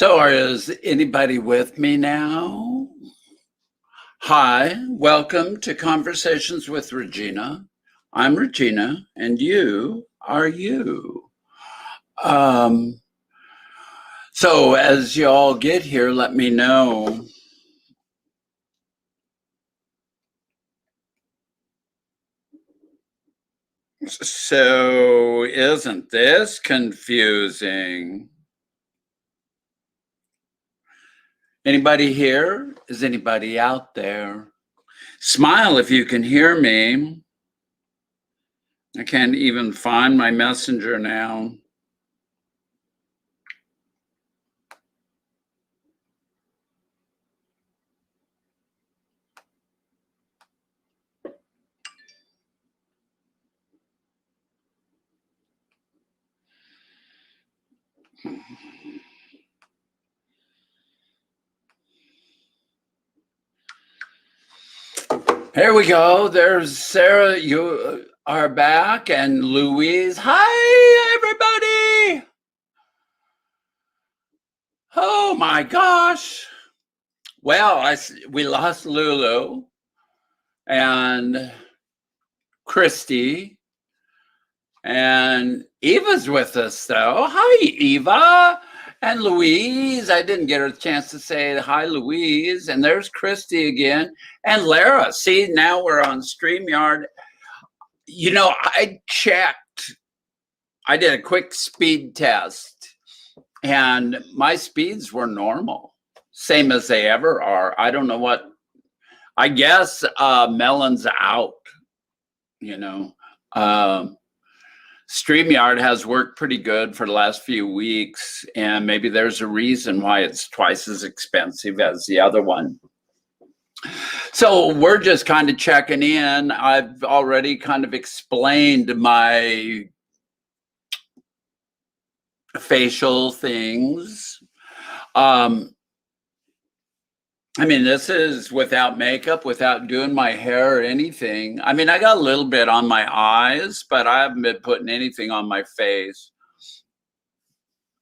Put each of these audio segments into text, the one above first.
So, is anybody with me now? Hi, welcome to Conversations with Regina. I'm Regina, and you are you. Um, so, as you all get here, let me know. So, isn't this confusing? Anybody here? Is anybody out there? Smile if you can hear me. I can't even find my messenger now. Here we go. There's Sarah. You are back, and Louise. Hi, everybody. Oh my gosh. Well, we lost Lulu and Christy, and Eva's with us though. Hi, Eva. And Louise, I didn't get a chance to say hi, Louise. And there's Christy again. And Lara. See, now we're on StreamYard. You know, I checked. I did a quick speed test, and my speeds were normal, same as they ever are. I don't know what. I guess Melon's out. You know, StreamYard has worked pretty good for the last few weeks, and maybe there's a reason why it's twice as expensive as the other one. So we're just kind of checking in. I've already kind of explained my facial things. I mean, this is without makeup, without doing my hair or anything. I mean, I got a little bit on my eyes, but I haven't been putting anything on my face.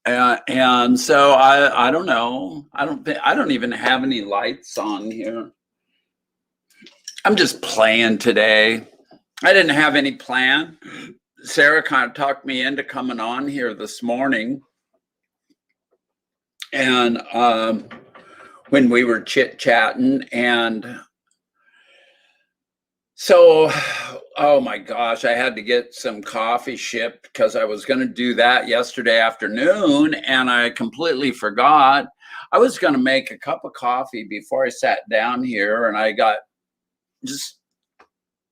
And so I don't know. I don't even have any lights on here. I'm just playing today. I didn't have any plan. Sarah kind of talked me into coming on here this morning. And when we were chit-chatting, and so, oh my gosh, I had to get some coffee shipped because I was going to do that yesterday afternoon, and I completely forgot. I was going to make a cup of coffee before I sat down here, and I got just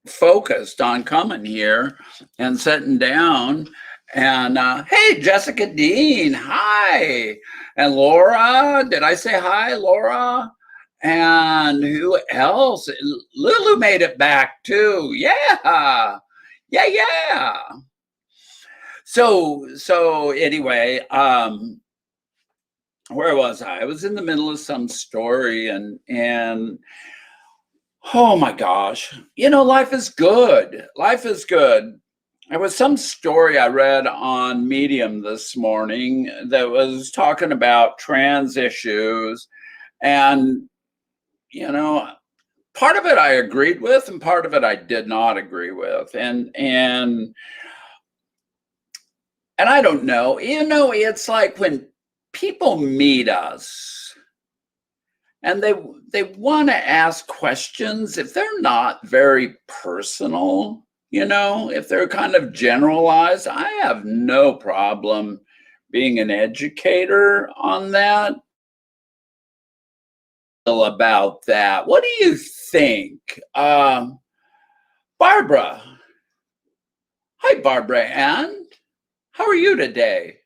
focused on coming here and sitting down. And hey, Jessica Dean, hi. And Laura, did I say hi, Laura? And who else? Lulu made it back too. Yeah. Yeah. So anyway, where was I? I was in the middle of some story, and oh my gosh, you know, life is good. Life is good. There was some story I read on Medium this morning that was talking about trans issues. And, you know, part of it I agreed with and part of it I did not agree with. And I don't know, you know, it's like when people meet us and they want to ask questions, if they're not very personal, you know, if they're kind of generalized, I have no problem being an educator on that. About that, what do you think? Barbara. Hi, Barbara Ann. How are you today?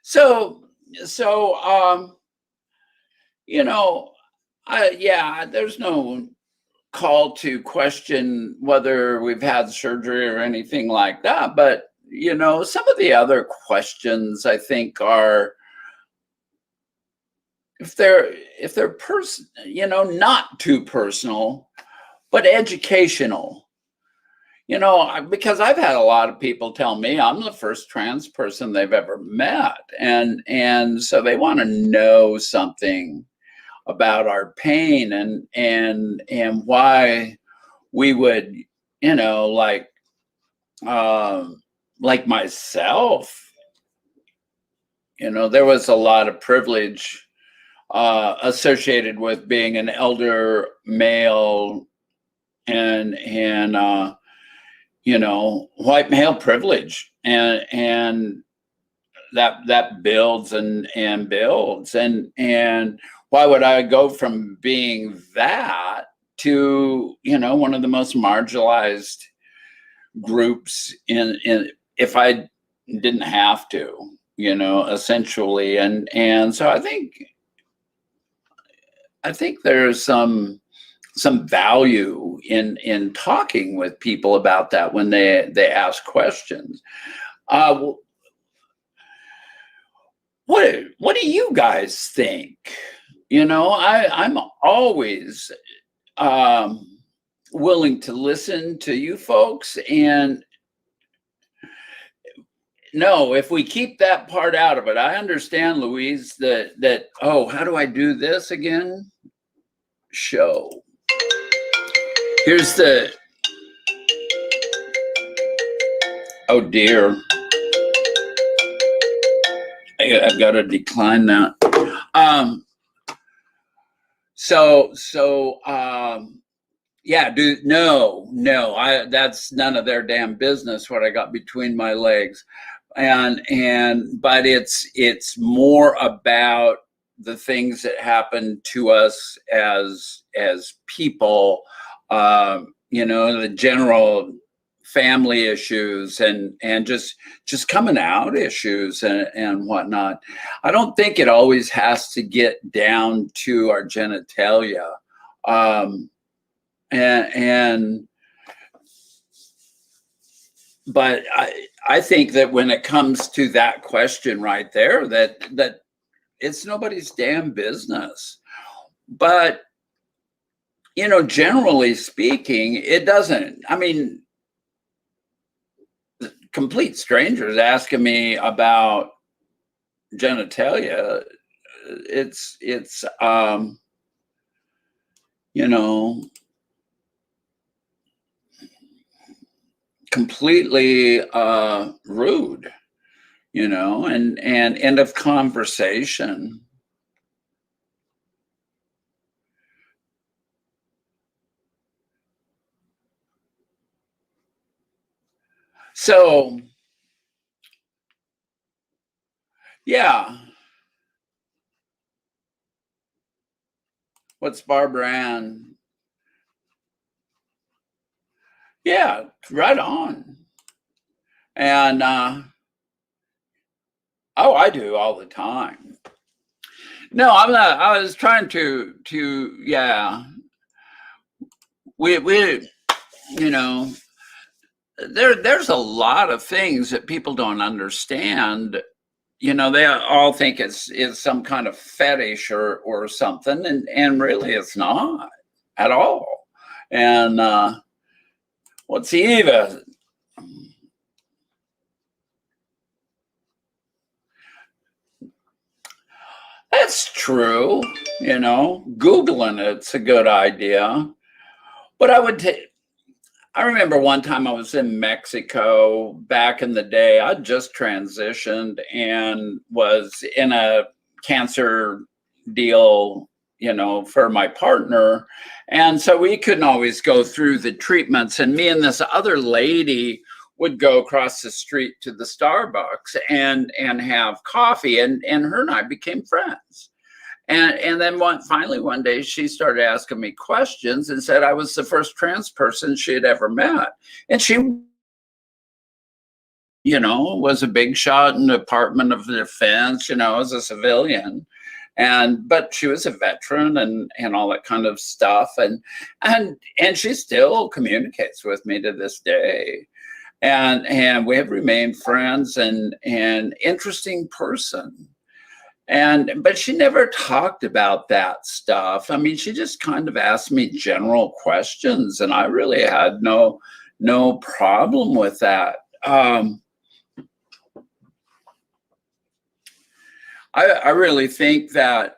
So you know, yeah, there's no call to question whether we've had surgery or anything like that. But, you know, some of the other questions I think are, if they're you know, not too personal, but educational. because I've had a lot of people tell me I'm the first trans person they've ever met, and so they want to know something about our pain and why we would, like myself, there was a lot of privilege associated with being an elder male and white male privilege, and that builds and builds, and why would I go from being that to one of the most marginalized groups in if I didn't have to, essentially, and so I think there's some value in talking with people about that when they ask questions. What do you guys think? I'm always willing to listen to you folks, and no, if we keep that part out of it, I understand, Louise, that oh, how do I do this again? Show. Here's the, oh dear. I've got to decline that. Yeah, dude, no, that's none of their damn business what I got between my legs. But it's more about the things that happen to us as people, the general family issues and just coming out issues and whatnot. I don't think it always has to get down to our genitalia. But I think that when it comes to that question right there, that it's nobody's damn business. But generally speaking, it doesn't. I mean, complete strangers asking me about genitalia, it's completely rude, and end of conversation. So, yeah. What's Barbara Ann? Yeah, right on. And oh, I do all the time. No, I'm not. I was trying to yeah. We there's a lot of things that people don't understand. They all think it's some kind of fetish or something, and really it's not at all. And what's Eva? That's true. Googling it's a good idea. But I remember one time I was in Mexico back in the day. I just transitioned and was in a cancer deal, for my partner. And so we couldn't always go through the treatments. And me and this other lady would go across the street to the Starbucks and have coffee. And her and I became friends. And then finally one day she started asking me questions and said I was the first trans person she had ever met. And she, was a big shot in the Department of Defense, as a civilian. But she was a veteran and all that kind of stuff. And she still communicates with me to this day. And we have remained friends and interesting person. But she never talked about that stuff. I mean, she just kind of asked me general questions, and I really had no no problem with that. I really think that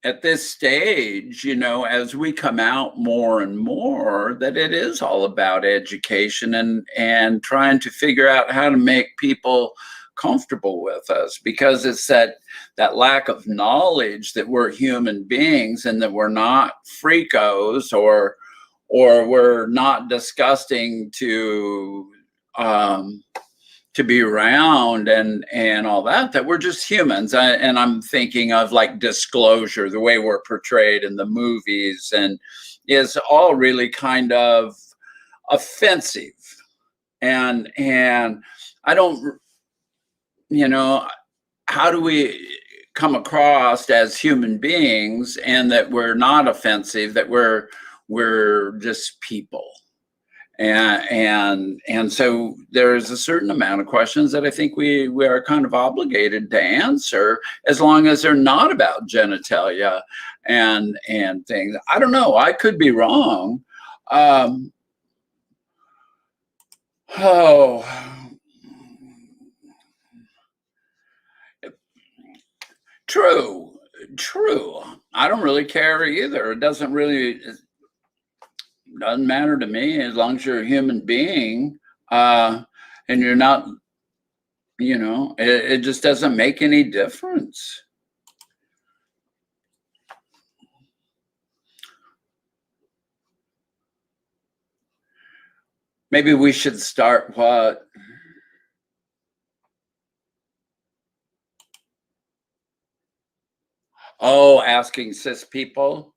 at this stage, as we come out more and more, that it is all about education and trying to figure out how to make people comfortable with us, because it's that lack of knowledge that we're human beings and that we're not freakos or we're not disgusting to be around and all that we're just humans. And I'm thinking of like Disclosure, the way we're portrayed in the movies, and is all really kind of offensive. And I don't, how do we come across as human beings and that we're not offensive, that we're just people? And so there's a certain amount of questions that I think we are kind of obligated to answer, as long as they're not about genitalia and things. I don't know. I could be wrong. True. I don't really care either. It doesn't matter to me, as long as you're a human being, and you're not, it just doesn't make any difference. Maybe we should start what? Oh, asking cis people?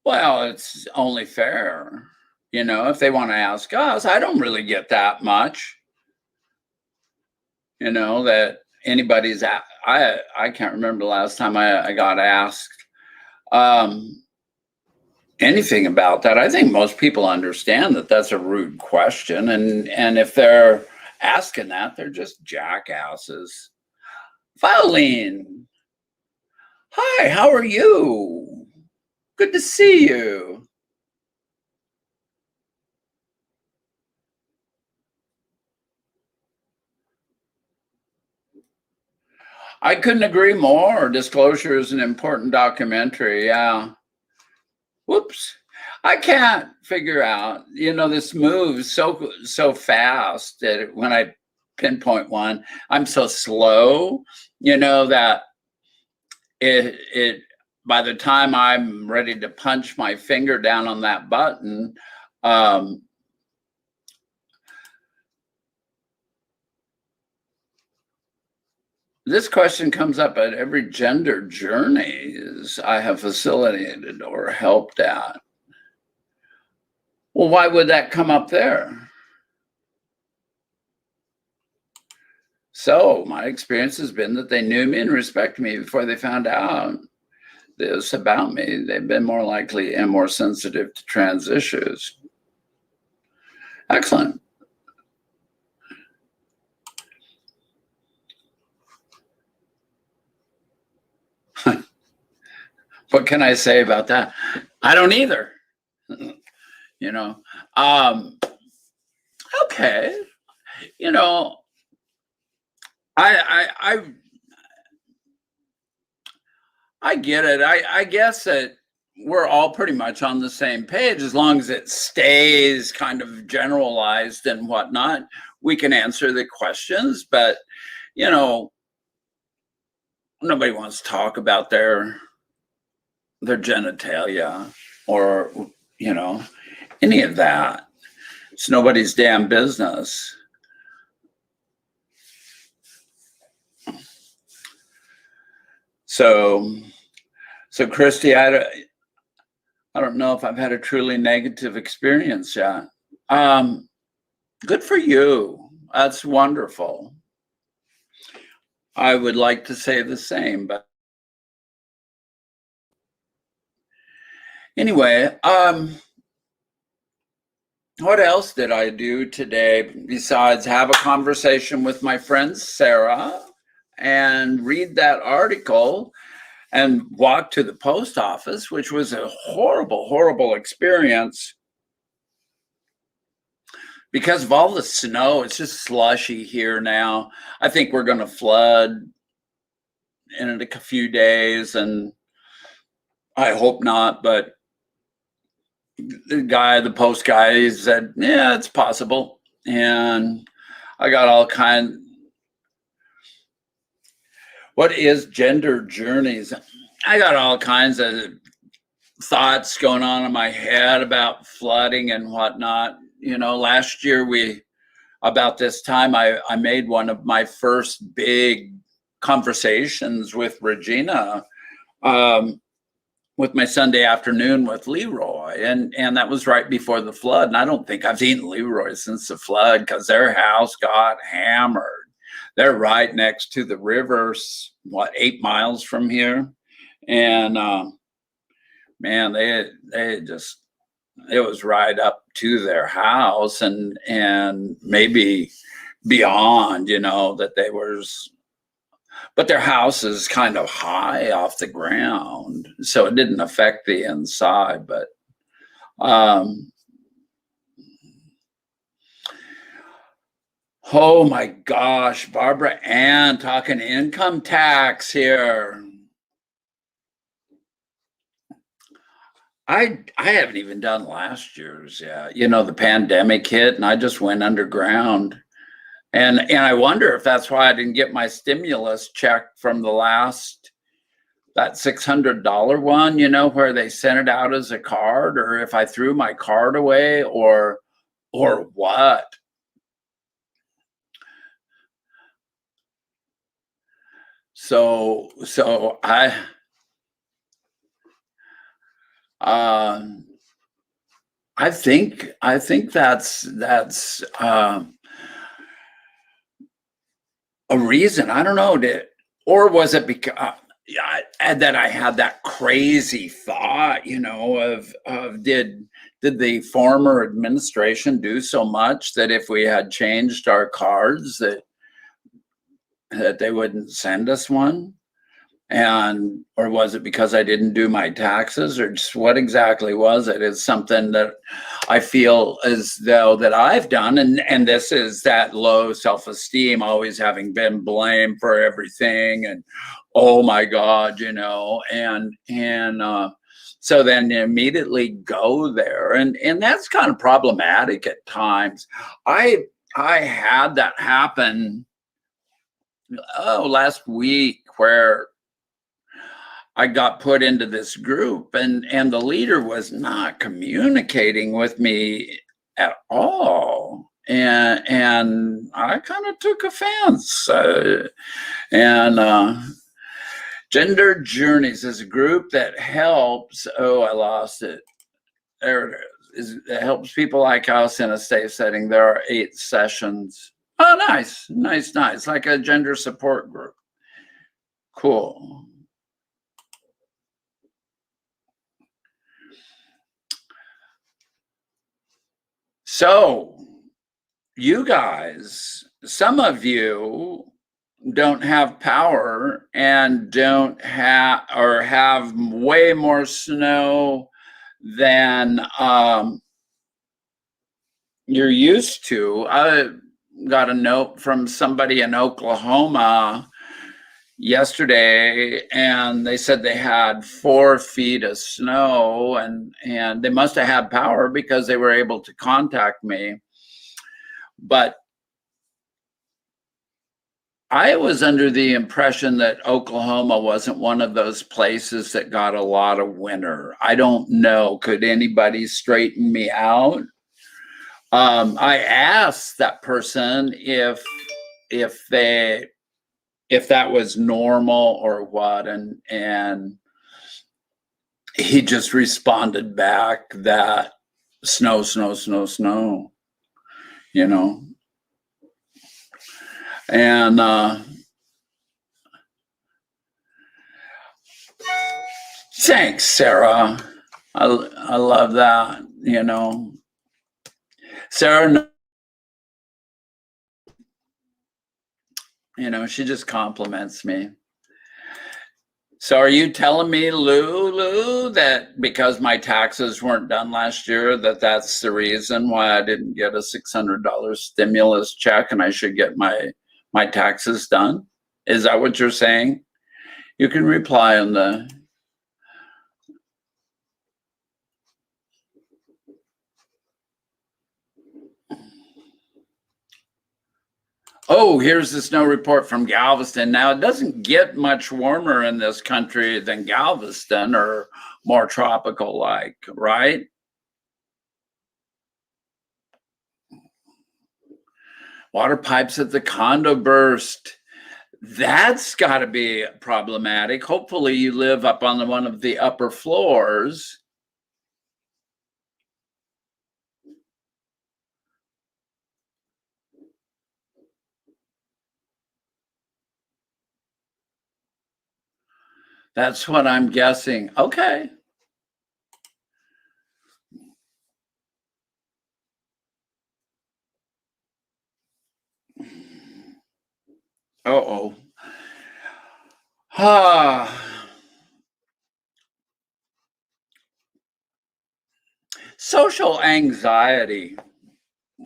Well, it's only fair. If they want to ask us, I don't really get that much. That anybody's I can't remember the last time I got asked anything about that. I think most people understand that that's a rude question, and if they're asking that, they're just jackasses. Violin, hi, how are you? Good to see you. I couldn't agree more. Disclosure is an important documentary. Yeah. Whoops. I can't figure out, this moves so fast that when I pinpoint one, I'm so slow, that it by the time I'm ready to punch my finger down on that button, this question comes up at every gender journeys I have facilitated or helped at. Well, why would that come up there? So my experience has been that they knew me and respected me before they found out this about me. They've been more likely and more sensitive to trans issues. Excellent. What can I say about that? I don't either. Okay. I get it. I guess that we're all pretty much on the same page, as long as it stays kind of generalized and whatnot. We can answer the questions, but nobody wants to talk about their genitalia or any of that. It's nobody's damn business. So Christy, I don't know if I've had a truly negative experience yet. Good for you. That's wonderful. I would like to say the same, but anyway, what else did I do today besides have a conversation with my friend Sarah and read that article and walk to the post office, which was a horrible, horrible experience. because of all the snow, it's just slushy here now. I think we're going to flood in a few days, and I hope not. But the post guy, he said, yeah, it's possible. And I got all kind. What is Gender Journeys? I got all kinds of thoughts going on in my head about flooding and whatnot. Last year about this time, I made one of my first big conversations with Regina, with my Sunday afternoon with Leroy, and that was right before the flood. And I don't think I've seen Leroy since the flood, because their house got hammered. They're right next to the rivers, 8 miles from here, and man, they just, it was right up to their house, and maybe beyond, that they was, but their house is kind of high off the ground, so it didn't affect the inside. But oh my gosh, Barbara Ann talking income tax here. I haven't even done last year's yet. The pandemic hit and I just went underground. And I wonder if that's why I didn't get my stimulus check from that $600 one, where they sent it out as a card, or if I threw my card away, or what. So I think that's a reason. I don't know, or was it because that I had that crazy thought, of did the former administration do so much that if we had changed our cards that they wouldn't send us one? Or was it because I didn't do my taxes, or just what exactly was it? It's something that I feel as though that I've done. And this is that low self-esteem, always having been blamed for everything. And, oh my God, so then immediately go there. And that's kind of problematic at times. I had that happen, last week, where I got put into this group, and the leader was not communicating with me at all. And I kind of took offense. Gender Journeys is a group that helps, I lost it. There it is. It helps people like us in a safe setting. There are 8 sessions. Oh, nice. Like a gender support group. Cool. So, you guys, some of you don't have power and don't have, or have way more snow than you're used to. I got a note from somebody in Oklahoma yesterday, and they said they had 4 feet of snow, and they must have had power because they were able to contact me. But I was under the impression that Oklahoma wasn't one of those places that got a lot of winter. I don't know. Could anybody straighten me out? I asked that person if that was normal or what, and he just responded back that snow, and thanks, Sarah. I love that, Sarah, she just compliments me. So are you telling me, Lulu, that because my taxes weren't done last year, that's the reason why I didn't get a $600 stimulus check and I should get my taxes done? Is that what you're saying? You can reply on the... Oh, here's the snow report from Galveston. Now, it doesn't get much warmer in this country than Galveston, or more tropical like, right? Water pipes at the condo burst. That's got to be problematic. Hopefully you live up on one of the upper floors. That's what I'm guessing. Okay. Uh-oh. Social anxiety.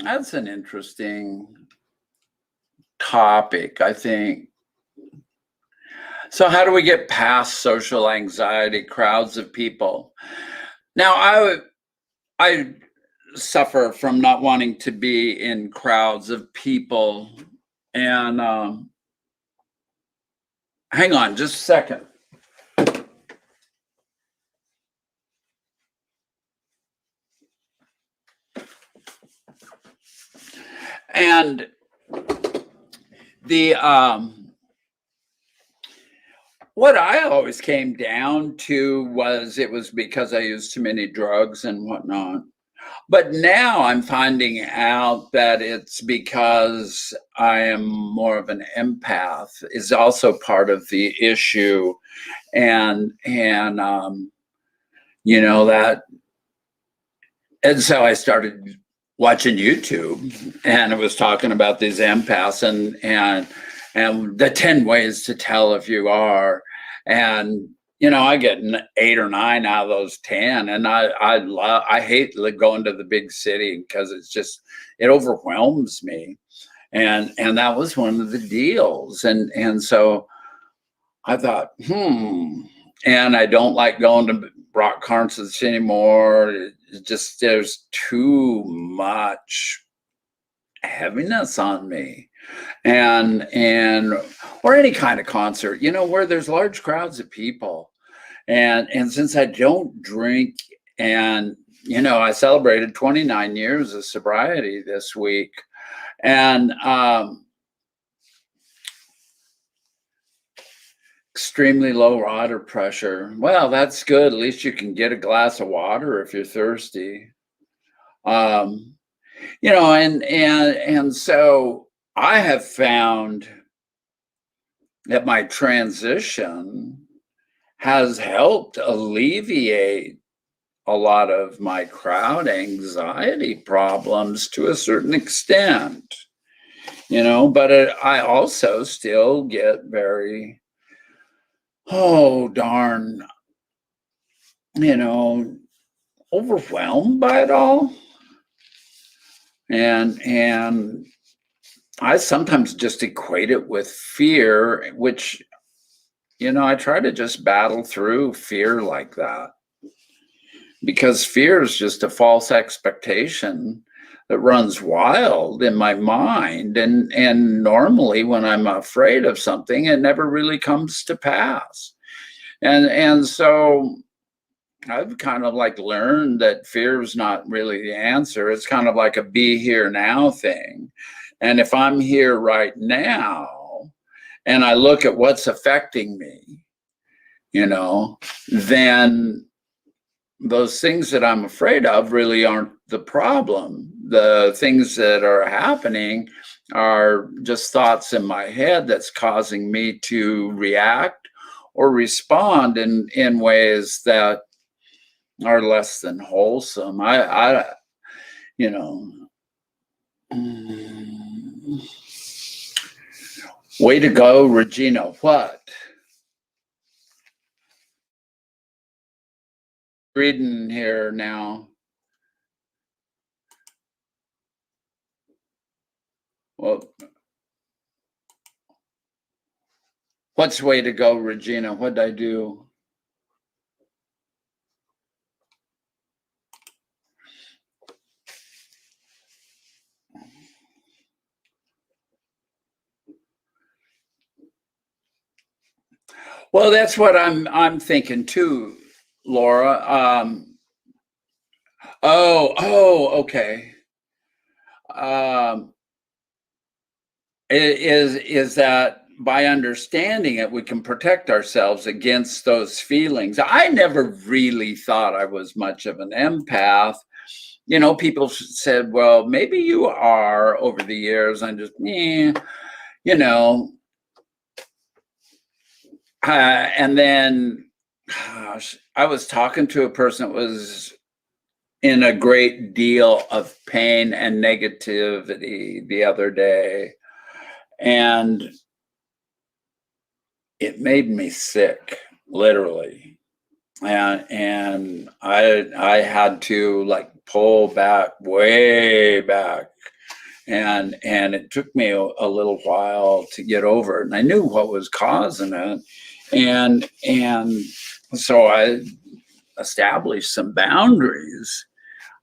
That's an interesting topic, I think. So how do we get past social anxiety, crowds of people? Now, I suffer from not wanting to be in crowds of people. And hang on just a second. And the what I always came down to was it was because I used too many drugs and whatnot. But now I'm finding out that it's because I am more of an empath is also part of the issue. And you know that, and so I started watching YouTube, and it was talking about these empaths and the 10 ways to tell if you are. And you know, I get 8 or 9 out of those 10, and I hate going to the big city because it overwhelms me, and that was one of the deals, and so I thought, and I don't like going to rock concerts anymore. There's too much heaviness on me, and or any kind of concert, you know, where there's large crowds of people. And since I don't drink, and you know, I celebrated 29 years of sobriety this week, and extremely low water pressure. Well, that's good. At least you can get a glass of water if you're thirsty. You know, and so I have found that my transition has helped alleviate a lot of my crowd anxiety problems to a certain extent, you know, but I also still get very, oh, darn, you know, overwhelmed by it all. And I sometimes just equate it with fear, which, you know, I try to just battle through fear like that, because fear is just a false expectation that runs wild in my mind. And normally when I'm afraid of something, it never really comes to pass. And so I've kind of like learned that fear is not really the answer. It's kind of like a be here now thing. And if I'm here right now and I look at what's affecting me, you know, then those things that I'm afraid of really aren't the problem. The things that are happening are just thoughts in my head that's causing me to react or respond in ways that are less than wholesome. You know, way to go, Regina. What? reading here now. Well, what's the way to go, Regina? What did I do? Well, that's what I'm thinking too, Laura. Okay. Is that by understanding it, we can protect ourselves against those feelings. I never really thought I was much of an empath. You know, people said, well, maybe you are over the years. I'm just, you know. And then, gosh, I was talking to a person that was in a great deal of pain and negativity the other day. And it made me sick, literally. And I had to like pull back, way back. And it took me a little while to get over it. And I knew what was causing it. And so I established some boundaries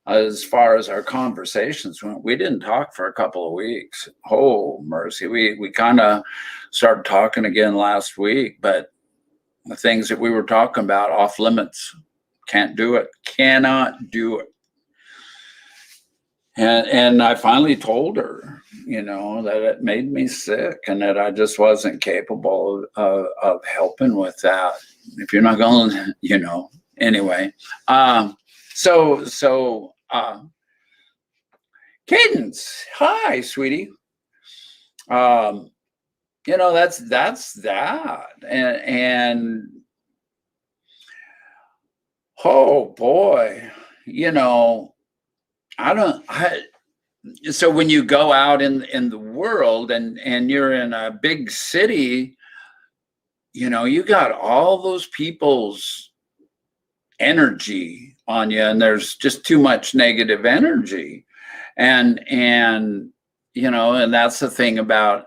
as far as our conversations went. We didn't talk for a couple of weeks. Oh, mercy. We kind of started talking again last week, but the things that we were talking about off limits. Can't do it. Cannot do it. And I finally told her, you know, that it made me sick and that I just wasn't capable of helping with that. If you're not going to, you know, anyway. Cadence, hi, sweetie. You know, that's that. And oh boy, you know, so when you go out in the world and you're in a big city, you know, you got all those people's energy on you, and there's just too much negative energy. And you know, and that's the thing about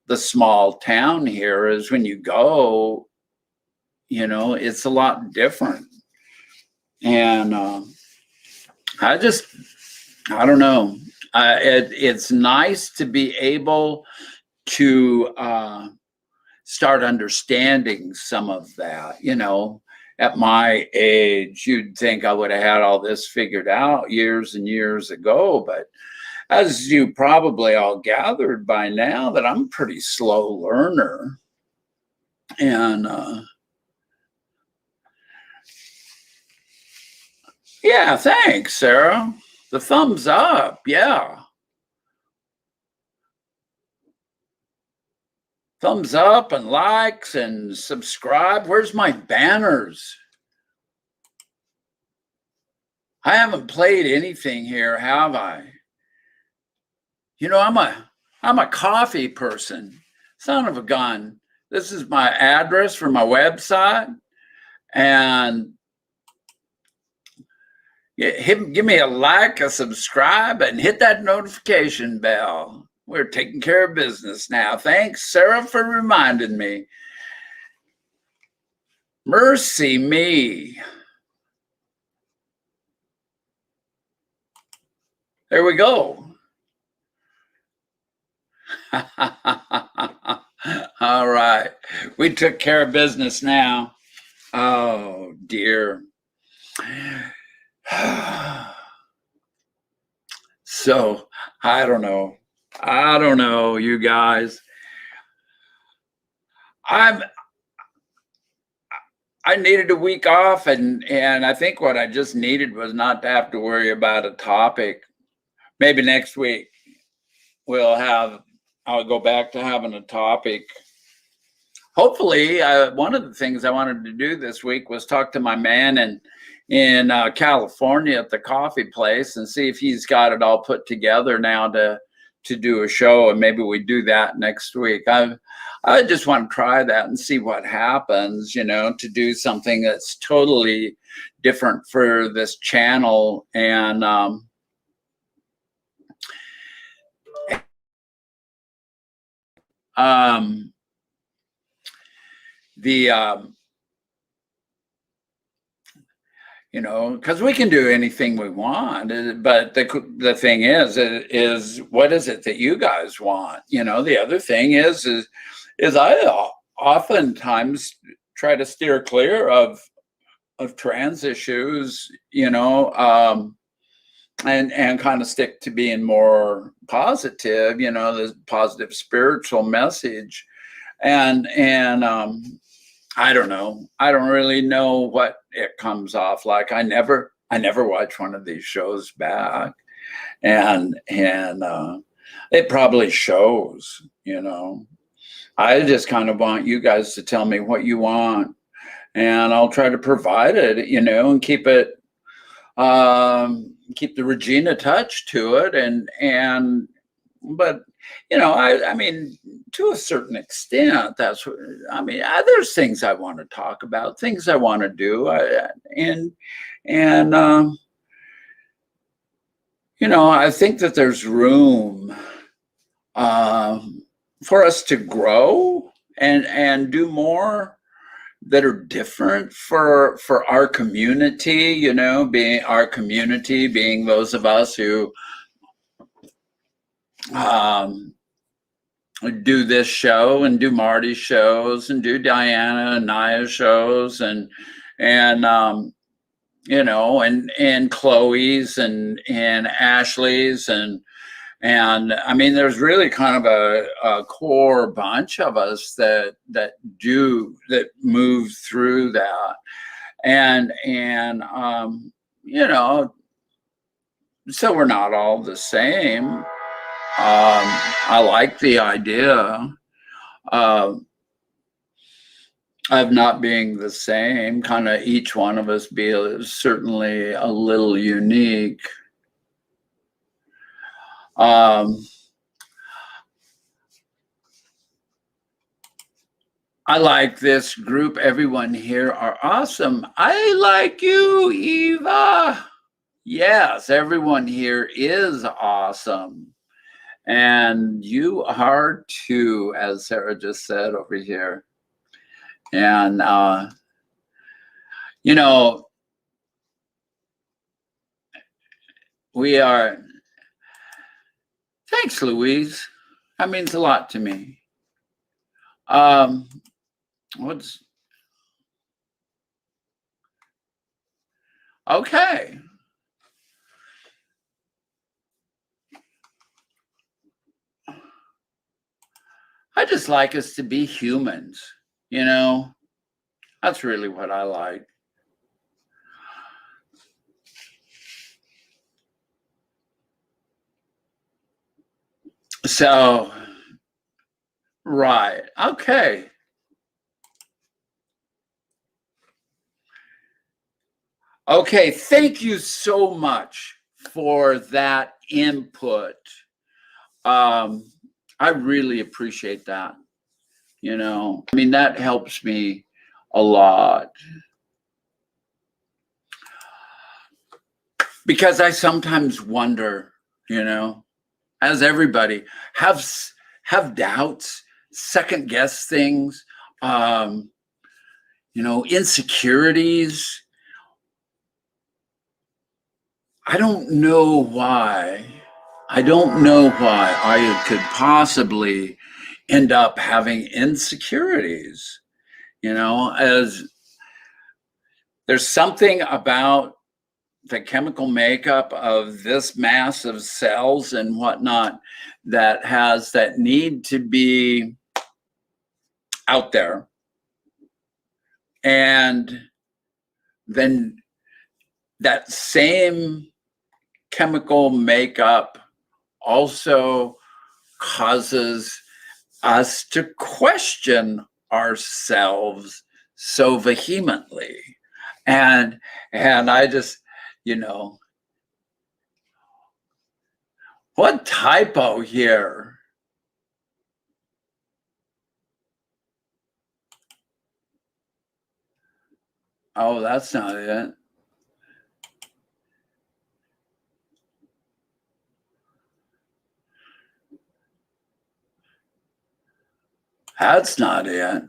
the small town here is when you go, you know, it's a lot different. And I don't know. It's nice to be able to start understanding some of that. You know, at my age, you'd think I would have had all this figured out years and years ago. But as you probably all gathered by now, that I'm a pretty slow learner. And yeah, thanks, Sarah. The thumbs up, yeah. Thumbs up and likes and subscribe. Where's my banners? I haven't played anything here, have I? You know, I'm a coffee person. Son of a gun. This is my address for my website. And give me a like, a subscribe, and hit that notification bell. We're taking care of business now. Thanks, Sarah, for reminding me. Mercy me. There we go. All right. We took care of business now. Oh, dear. So, I don't know. You guys. I needed a week off, and I think what I just needed was not to have to worry about a topic. Maybe next week I'll go back to having a topic. Hopefully, one of the things I wanted to do this week was talk to my man in California at the coffee place and see if he's got it all put together now to to do a show, and maybe we do that next week. I just want to try that and see what happens, to do something that's totally different for this channel. And because we can do anything we want, but the thing is what is it that you guys want? The other thing is I oftentimes try to steer clear of trans issues, and kind of stick to being more positive, the positive spiritual message, and I don't know. I don't really know what it comes off like. I never watch one of these shows back, and it probably shows. I just kind of want you guys to tell me what you want, and I'll try to provide it. And keep it, keep the Regina touch to it, but. I mean, to a certain extent, that's what I mean. There's things I want to talk about, things I want to do, and I think that there's room for us to grow and do more that are different for our community. Being those of us who do this show and do Marty's shows and do Diana and Naya's shows and Chloe's and Ashley's and I mean, there's really kind of a core bunch of us that move through that, and so we're not all the same. I like the idea of not being the same, kind of each one of us be certainly a little unique. I like this group. Everyone here are awesome. I like you, Eva. Yes, everyone here is awesome. And you are too, as Sarah just said over here. And, we are, thanks, Louise. That means a lot to me. Okay. I just like us to be humans, That's really what I like. So, right. Okay. Okay. Thank you so much for that input. I really appreciate that. I mean, that helps me a lot. Because I sometimes wonder, as everybody, have doubts, second guess things, insecurities. I don't know why I could possibly end up having insecurities, as there's something about the chemical makeup of this mass of cells and whatnot that has that need to be out there. And then that same chemical makeup also causes us to question ourselves so vehemently. And I just, What typo here? Oh, that's not it. That's not it.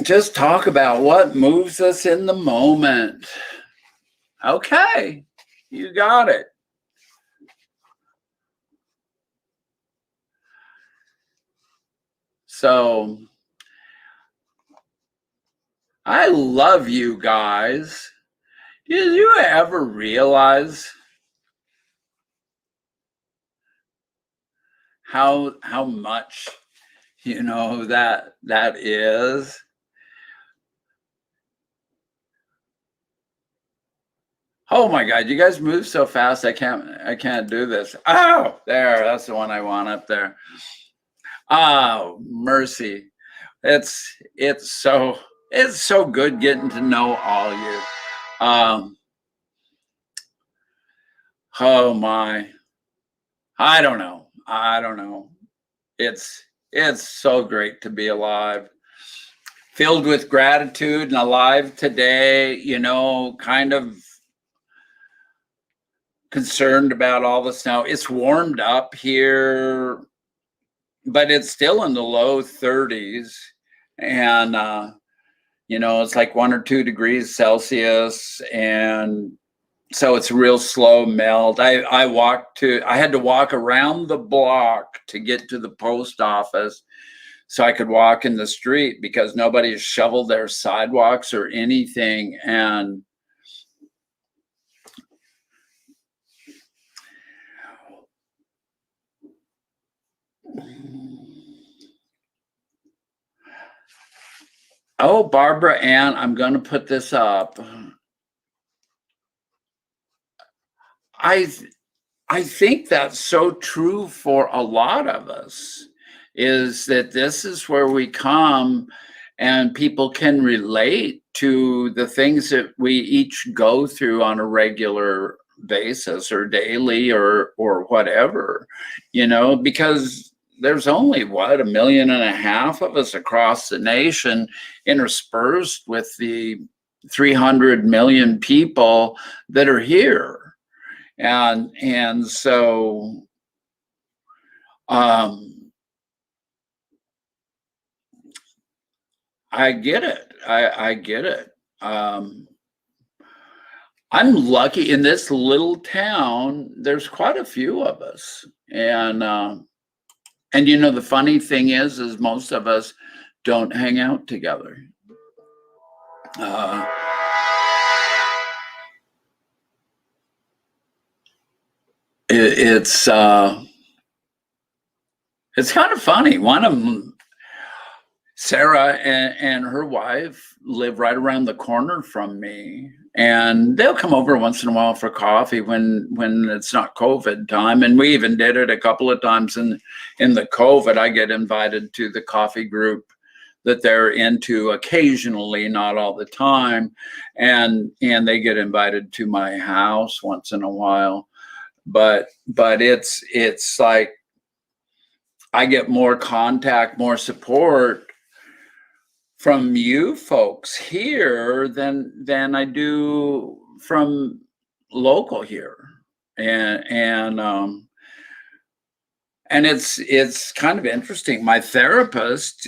Just talk about what moves us in the moment. Okay, you got it. So I love you guys. Did you ever realize how much that is? Oh my God, you guys move so fast. I can't do this. Oh, there, that's the one I want up there. Oh, mercy. It's so good getting to know all you. Um, oh my. I don't know. I don't know. It's so great to be alive. Filled with gratitude and alive today, kind of concerned about all the snow. It's warmed up here, but it's still in the low 30s. And, it's like 1 or 2 degrees Celsius. And so it's a real slow melt. I had to walk around the block to get to the post office so I could walk in the street because nobody has shoveled their sidewalks or anything. And oh, Barbara Ann, I'm going to put this up. I I think that's so true for a lot of us is that this is where we come and people can relate to the things that we each go through on a regular basis or daily or whatever, because there's only what 1.5 million of us across the nation interspersed with the 300 million people that are here, and so um I get it. I get it. um I'm lucky in this little town. There's quite a few of us, and the funny thing is most of us don't hang out together. uh it, it's kind of funny. One of them, Sarah, and her wife live right around the corner from me, and they'll come over once in a while for coffee when it's not COVID time. And we even did it a couple of times in the COVID. I get invited to the coffee group that they're into occasionally, not all the time, and they get invited to my house once in a while. But it's like I get more contact, more support from you folks here than I do from local here. And it's kind of interesting. My therapist,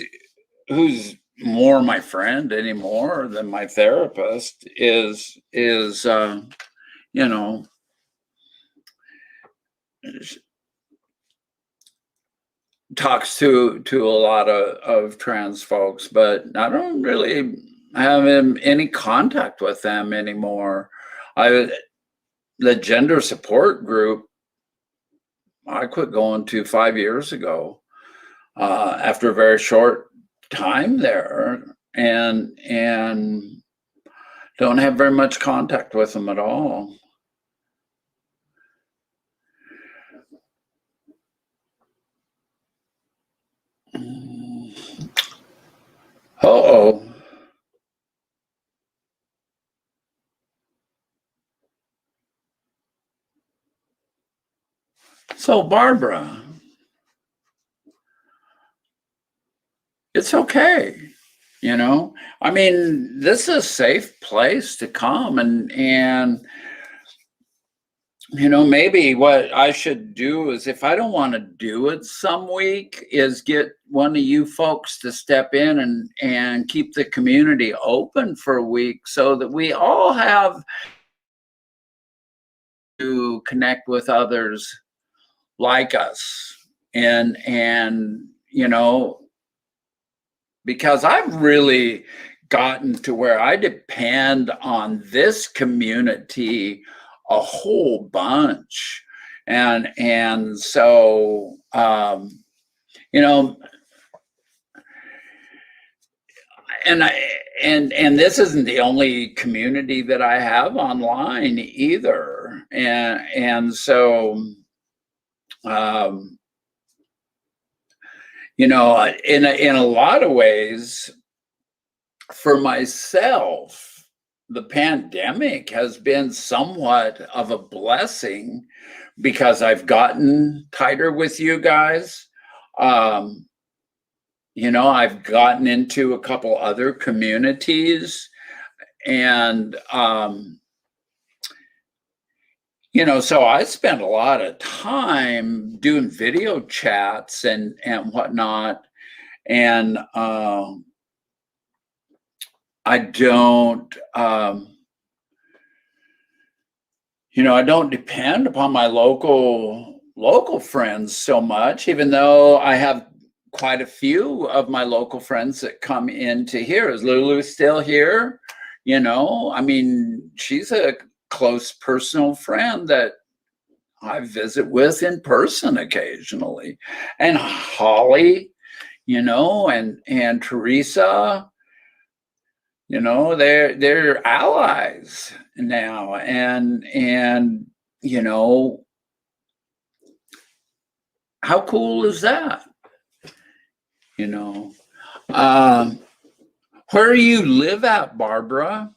who's more my friend anymore than my therapist, is you know talks to a lot of trans folks, but I don't really have any contact with them anymore. I The gender support group I quit going to 5 years ago, after a very short time there, and don't have very much contact with them at all. Oh, So, Barbara, it's okay. I mean, this is a safe place to come, and maybe what I should do is, if I don't want to do it some week, is get one of you folks to step in and keep the community open for a week so that we all have to connect with others like us. And because I've really gotten to where I depend on this community a whole bunch. And so you know and this isn't the only community that I have online either. And so in a lot of ways, for myself, the pandemic has been somewhat of a blessing because I've gotten tighter with you guys. I've gotten into a couple other communities, and so I spent a lot of time doing video chats and whatnot, and I don't I don't depend upon my local friends so much, even though I have quite a few of my local friends that come into here. Is Lulu still here? I mean, she's a close personal friend that I visit with in person occasionally. And Holly, and Teresa, they're allies now. And how cool is that? Where do you live at, Barbara?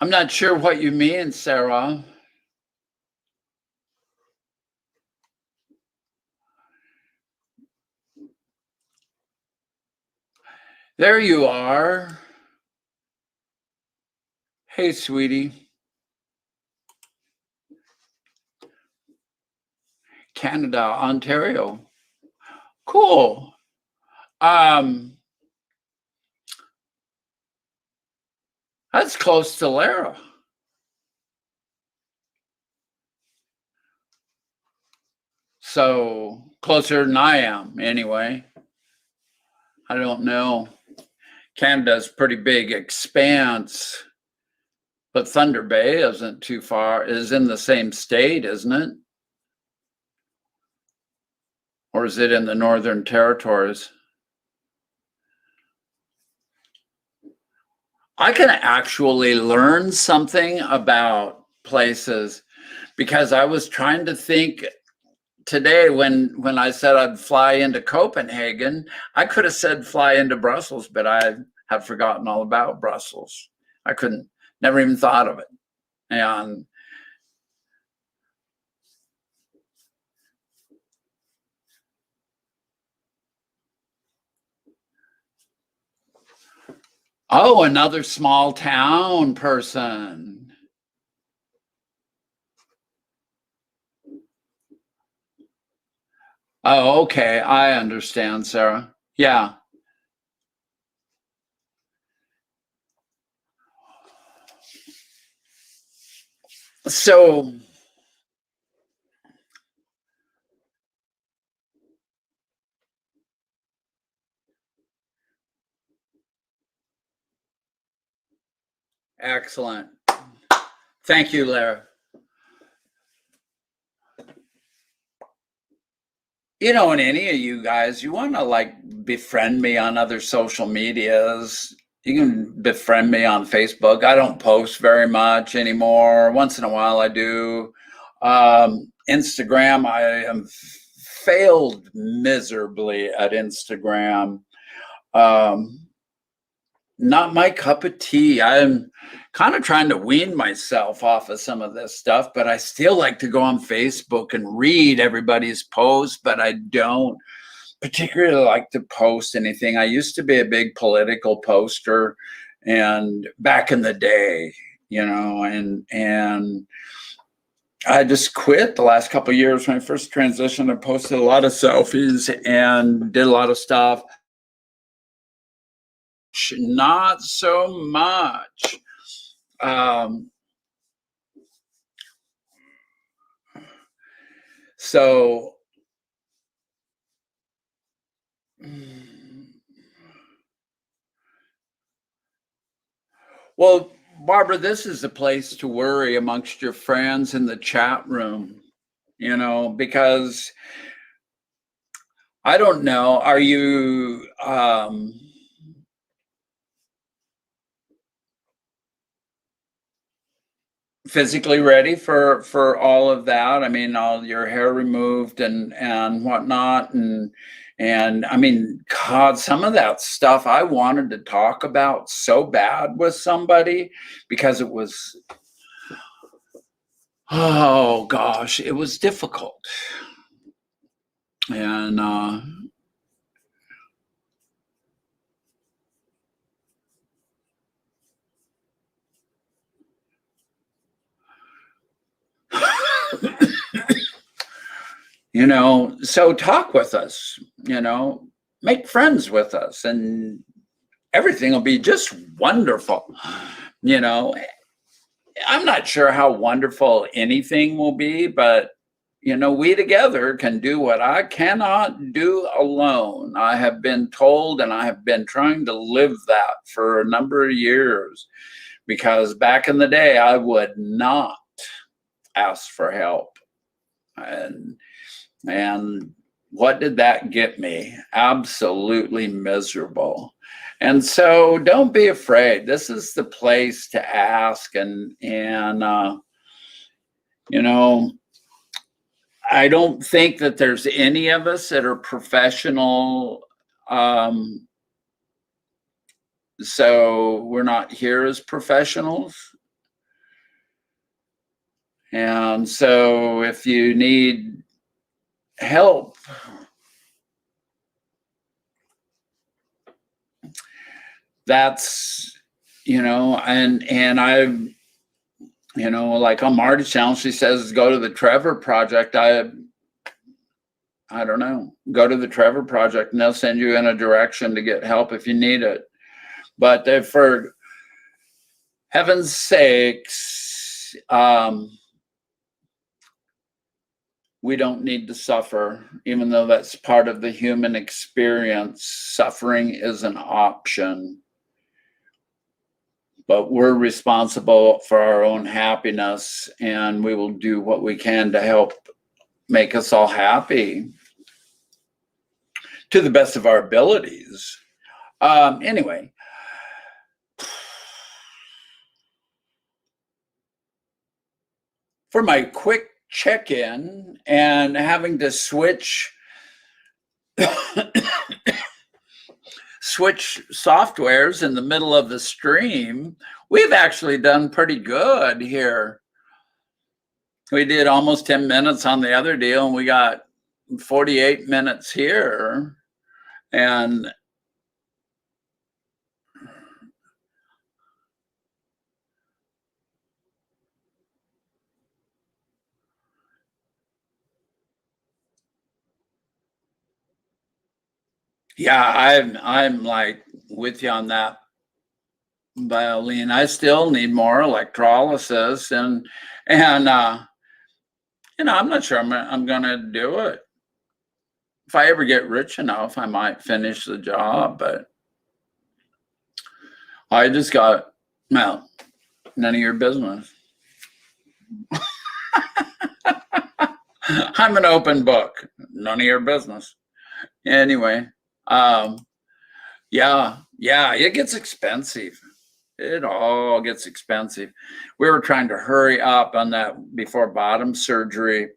I'm not sure what you mean, Sarah. There you are. Hey, sweetie. Canada, Ontario. Cool. That's close to Lara. So closer than I am, anyway. I don't know. Canada's pretty big expanse, but Thunder Bay isn't too far. Is in the same state, isn't it? Or is it in the Northern Territories? I can actually learn something about places because I was trying to think today when I said I'd fly into Copenhagen. I could have said fly into Brussels, but I have forgotten all about Brussels. I never even thought of it. And oh, another small town person. Oh, okay. I understand, Sarah. Yeah. So, excellent. Thank you, Lara. And any of you guys, you want to befriend me on other social medias, you can befriend me on Facebook. I don't post very much anymore. Once in a while I do. Instagram, I am failed miserably at Instagram. Not my cup of tea. I'm kind of trying to wean myself off of some of this stuff, but I still like to go on Facebook and read everybody's posts, but I don't particularly like to post anything. I used to be a big political poster, and back in the day, and I just quit the last couple of years when I first transitioned. I posted a lot of selfies and did a lot of stuff. Not so much. So well, Barbara, this is a place to worry amongst your friends in the chat room, because I don't know, are you physically ready for all of that? I mean, all your hair removed and whatnot, and I mean, God, some of that stuff I wanted to talk about so bad with somebody because it was, oh gosh, it was difficult. And so talk with us, make friends with us, and everything will be just wonderful. I'm not sure how wonderful anything will be, but we together can do what I cannot do alone. I have been told, and I have been trying to live that for a number of years, because back in the day, I would not ask for help. And what did that get me? Absolutely miserable. And so don't be afraid. This is the place to ask. And I don't think that there's any of us that are professional. So we're not here as professionals. And so if you need help, that's, and I've, like on Marty's channel, she says, go to the Trevor Project. I don't know, go to the Trevor Project and they'll send you in a direction to get help if you need it. But for heaven's sakes, we don't need to suffer, even though that's part of the human experience. Suffering is an option. But we're responsible for our own happiness, and we will do what we can to help make us all happy to the best of our abilities. Anyway, for my quick check-in and having to switch softwares in the middle of the stream, we've actually done pretty good here. We did almost 10 minutes on the other deal, and we got 48 minutes here. And yeah, I'm like with you on that, Violene. I still need more electrolysis, and I'm not sure I'm gonna do it. If I ever get rich enough, I might finish the job, but I just got, well, none of your business. I'm an open book. None of your business. Anyway, yeah, it gets expensive. It all gets expensive. We were trying to hurry up on that before bottom surgery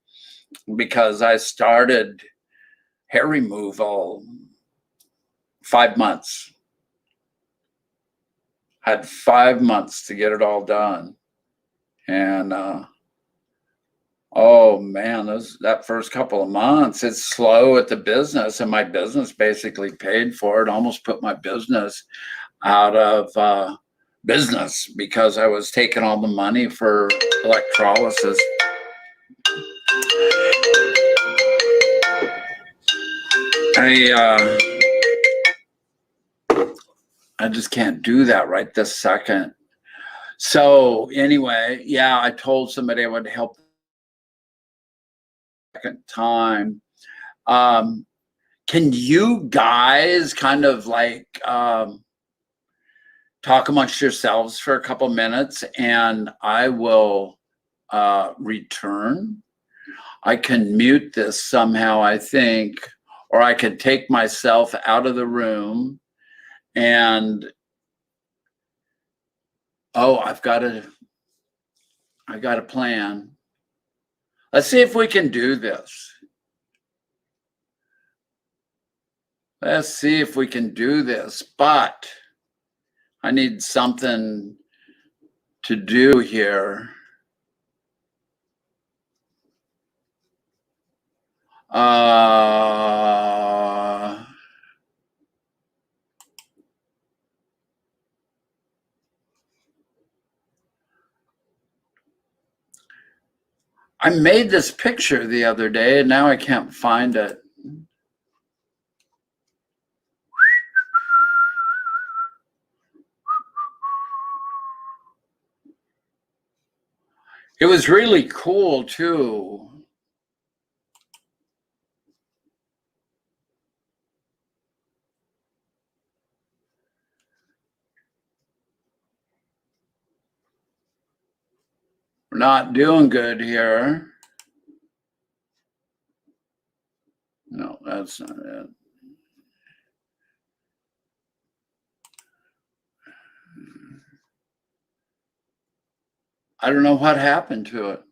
because I started hair removal 5 months. Had 5 months to get it all done. And oh man, that first couple of months, it's slow at the business, and my business basically paid for it, almost put my business out of business because I was taking all the money for electrolysis. I just can't do that right this second. So anyway, yeah, I told somebody I would help the second time. Can you guys kind of like talk amongst yourselves for a couple minutes, and I will return? I can mute this somehow, I think, or I could take myself out of the room and I got a plan. Let's see if we can do this. Let's see if we can do this, but I need something to do here. I made this picture the other day and now I can't find it. It was really cool too. We're not doing good here. No, that's not it. I don't know what happened to it.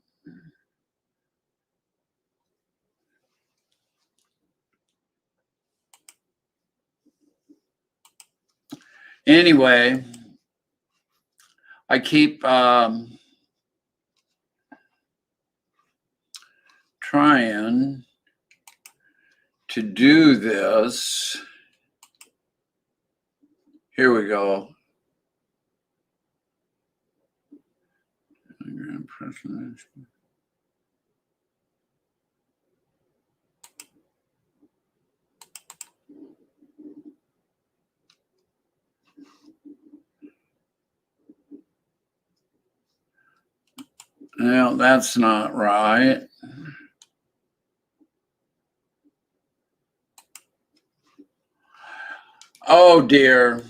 Anyway, I keep trying to do this. Here we go. No, that's not right. Oh dear.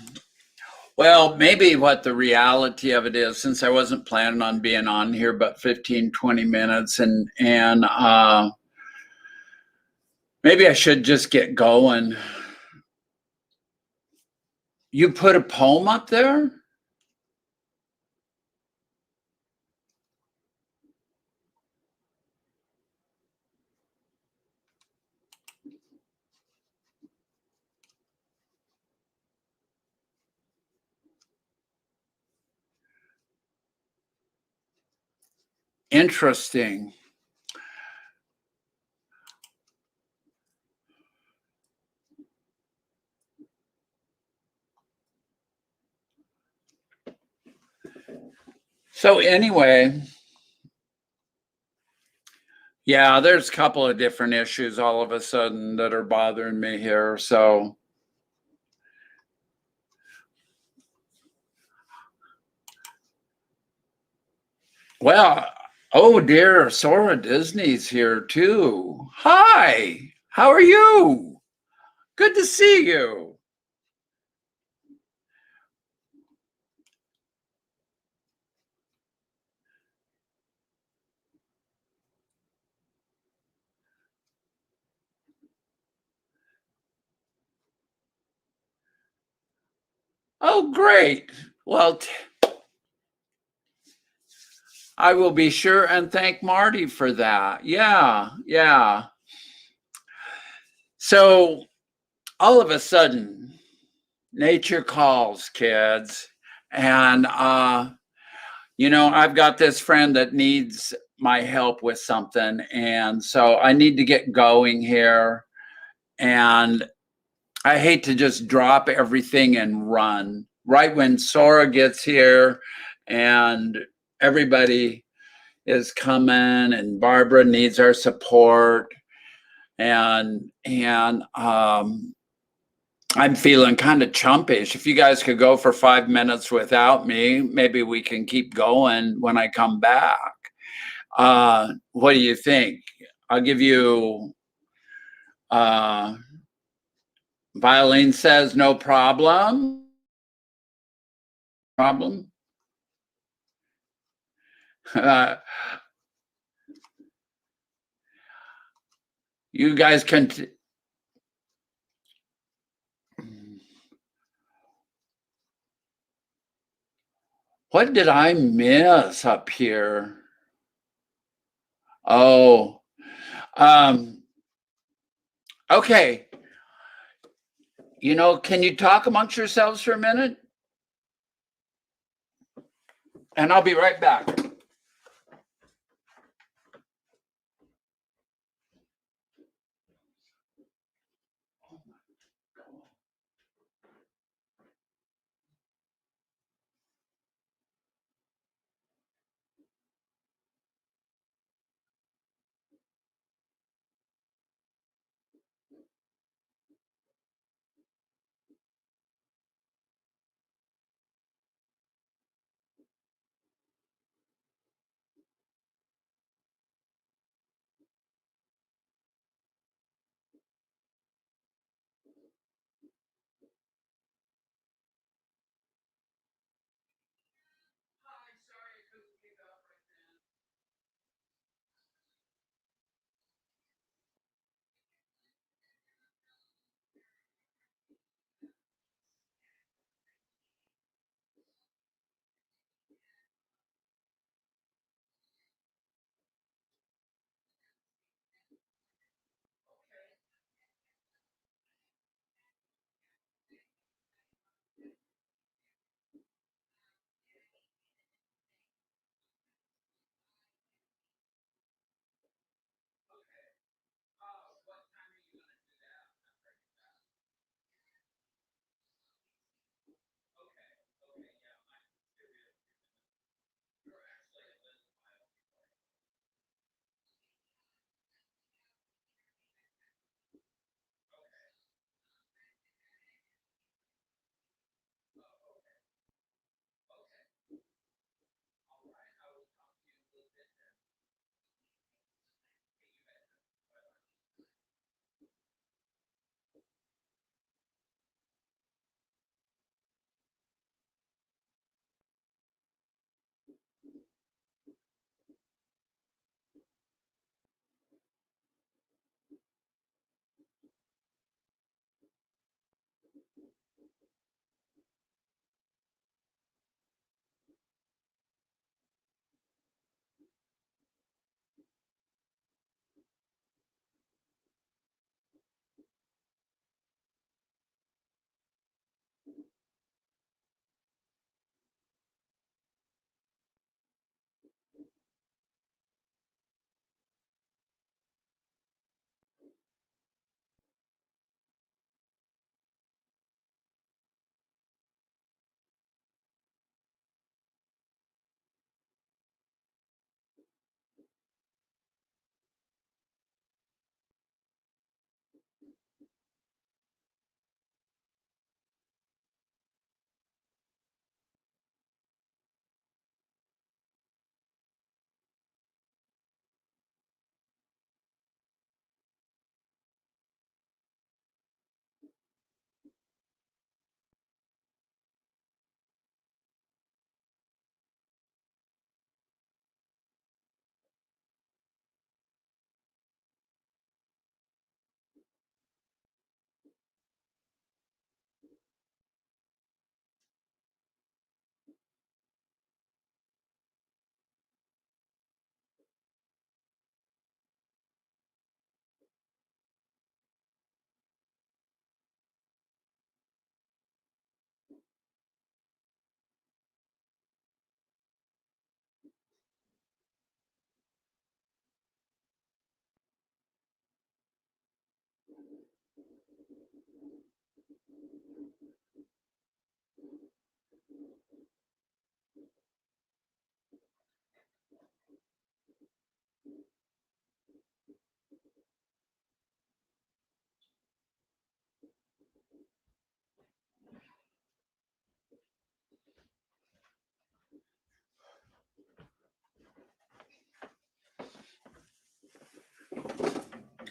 Well, maybe what the reality of it is, since I wasn't planning on being on here but 15, 20 minutes, and maybe I should just get going. You put a poem up there? Interesting. So anyway, yeah, there's a couple of different issues all of a sudden that are bothering me here. So well, oh dear, Sora Disney's here too. Hi, how are you? Good to see you. Oh, great. Well, I will be sure and thank Marty for that. Yeah, yeah. So all of a sudden, nature calls, kids. And I've got this friend that needs my help with something. And so I need to get going here. And I hate to just drop everything and run right when Sora gets here and everybody is coming and Barbara needs our support. And I'm feeling kind of chumpish. If you guys could go for 5 minutes without me, maybe we can keep going when I come back. What do you think? I'll give you uh, Violin says no problem. Problem. Uh, you guys can. What did I miss up here? Oh, um, okay. Can you talk amongst yourselves for a minute? And I'll be right back.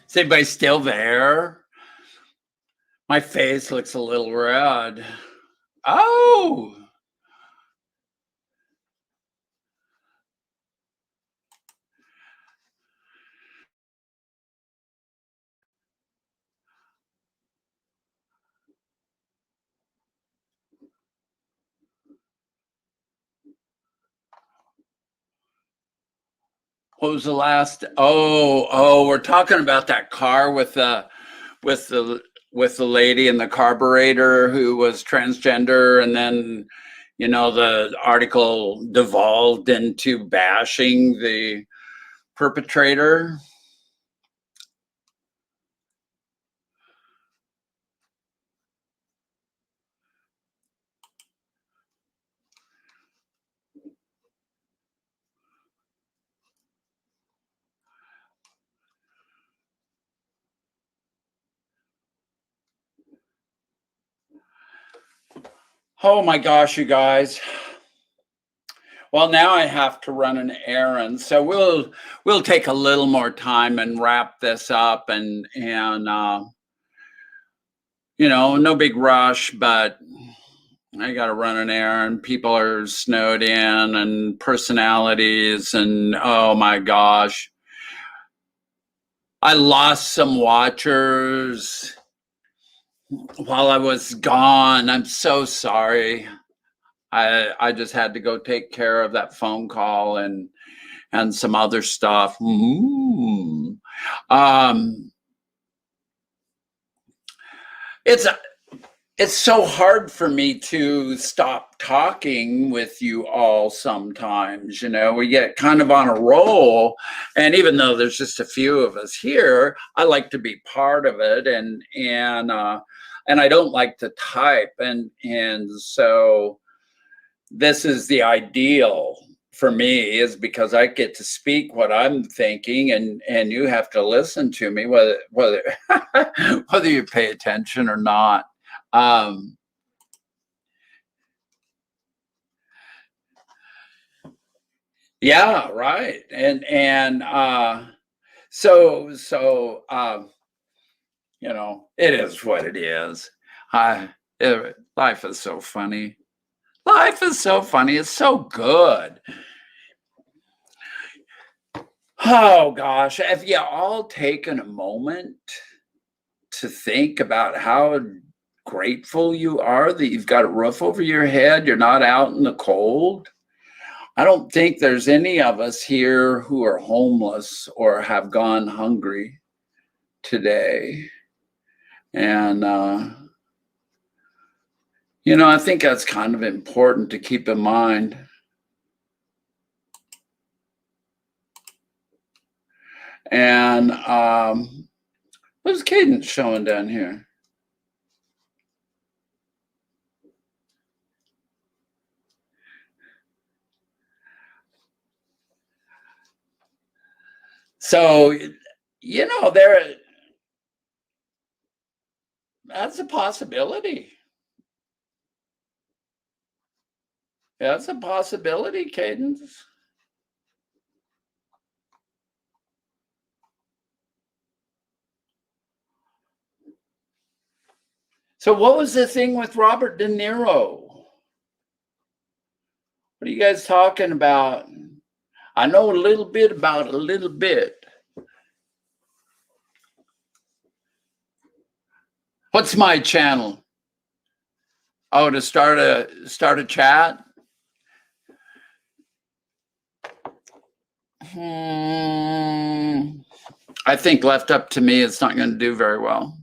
Is anybody still there? My face looks a little red. Oh, what was the last? Oh, we're talking about that car with the with the lady in the carburetor who was transgender, and then the article devolved into bashing the perpetrator. Oh my gosh, you guys. Well, now I have to run an errand, so we'll take a little more time and wrap this up, and no big rush, but I got to run an errand. People are snowed in, and personalities, and oh my gosh, I lost some watchers while I was gone. I'm so sorry. I just had to go take care of that phone call and some other stuff. Um, it's it's so hard for me to stop talking with you all sometimes. We get kind of on a roll, and even though there's just a few of us here, I like to be part of it, and I don't like to type, and so this is the ideal for me, is because I get to speak what I'm thinking, and you have to listen to me whether whether you pay attention or not. Um, yeah, right. And it is what it is. Life is so funny. Life is so funny. It's so good. Oh gosh, have you all taken a moment to think about how grateful you are that you've got a roof over your head, you're not out in the cold? I don't think there's any of us here who are homeless or have gone hungry today. And, I think that's kind of important to keep in mind. And what's Cadence showing down here? So, there, that's a possibility. That's a possibility, Cadence. So, what was the thing with Robert De Niro? What are you guys talking about? I know a little bit about a little bit. What's my channel? Oh, to start a chat? I think left up to me, it's not going to do very well.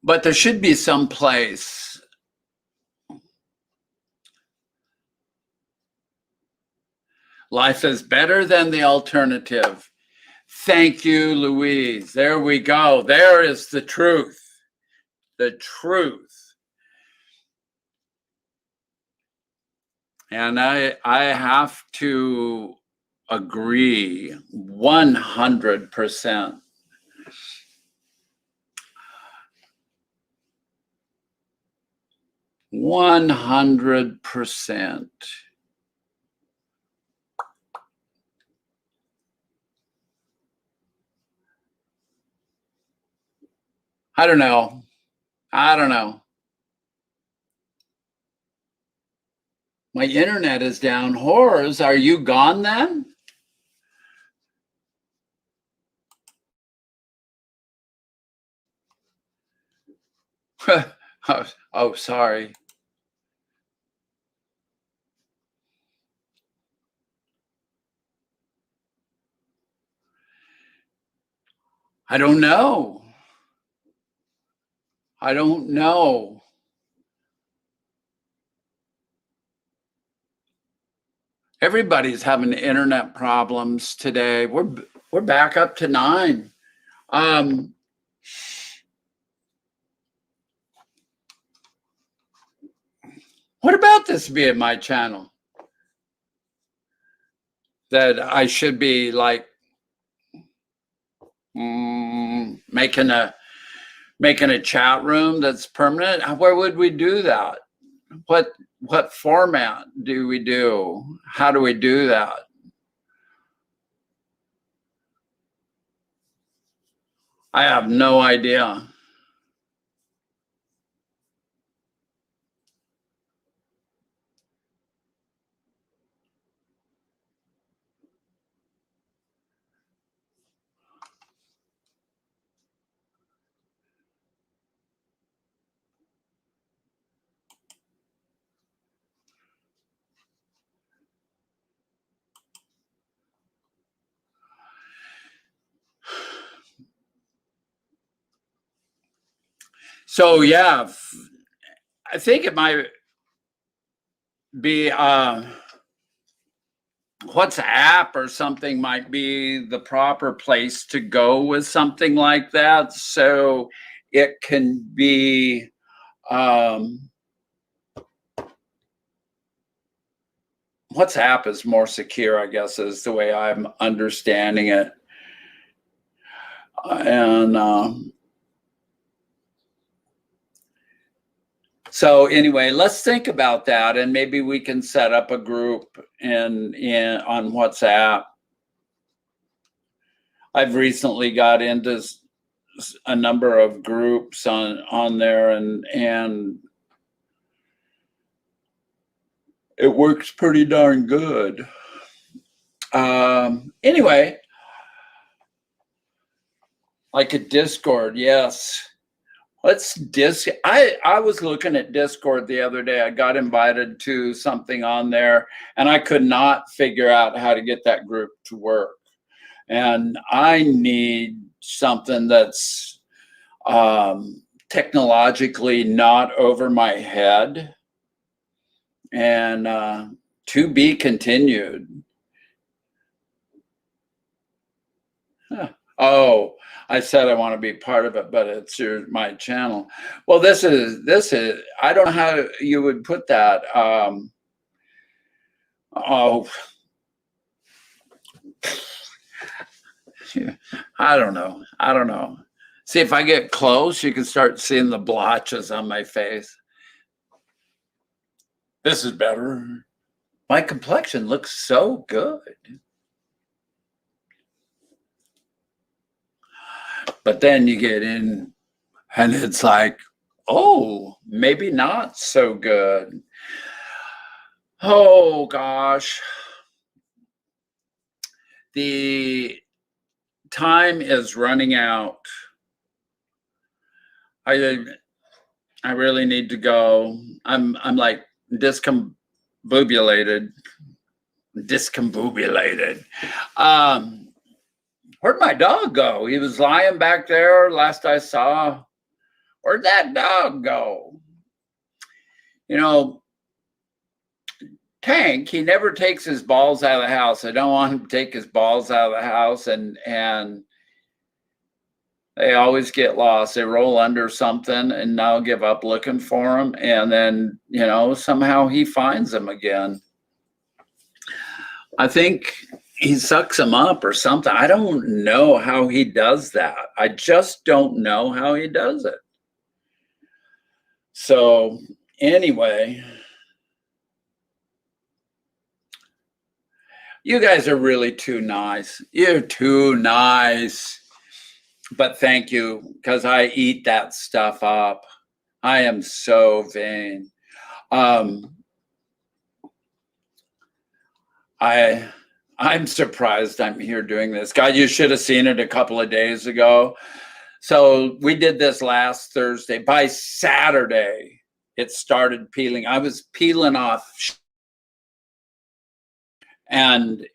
But there should be some place. Life is better than the alternative. Thank you, Louise. There we go. There is the truth. The truth. And I have to agree 100%. 100%. I don't know. My internet is down. Horrors, are you gone then? Oh, sorry. I don't know. Everybody's having internet problems today. We're back up to 9. What about this being my channel? That I should be like making a chat room that's permanent. Where would we do that? What format do we do? How do we do that? I have no idea. So yeah, I think it might be WhatsApp or something might be the proper place to go with something like that. So it can be WhatsApp is more secure, I guess, is the way I'm understanding it. And so anyway, let's think about that, and maybe we can set up a group on WhatsApp. I've recently got into a number of groups on there, and it works pretty darn good. Anyway, like a Discord, yes. I was looking at Discord the other day. I got invited to something on there, and I could not figure out how to get that group to work. And I need something that's technologically not over my head, and to be continued. Huh. Oh, I said I want to be part of it, but it's my channel. Well, this is, I don't know how you would put that. Oh, I don't know. See, if I get close, you can start seeing the blotches on my face. This is better. My complexion looks so good. But then you get in and it's like, oh, maybe not so good. Oh gosh. The time is running out. I really need to go. I'm like discombobulated. Where'd my dog go? He was lying back there last I saw. Where'd that dog go? You know, Tank, he never takes his balls out of the house. I don't want him to take his balls out of the house, and they always get lost. They roll under something and I'll give up looking for them. And then, somehow he finds them again. I think he sucks them up or something. I don't know how he does that. I just don't know how he does it. So anyway, you guys are really too nice. You're too nice. But thank you, because I eat that stuff up. I am so vain. I'm surprised I'm here doing this. God, you should have seen it a couple of days ago. So we did this last Thursday. By Saturday, it started peeling. I was peeling off, and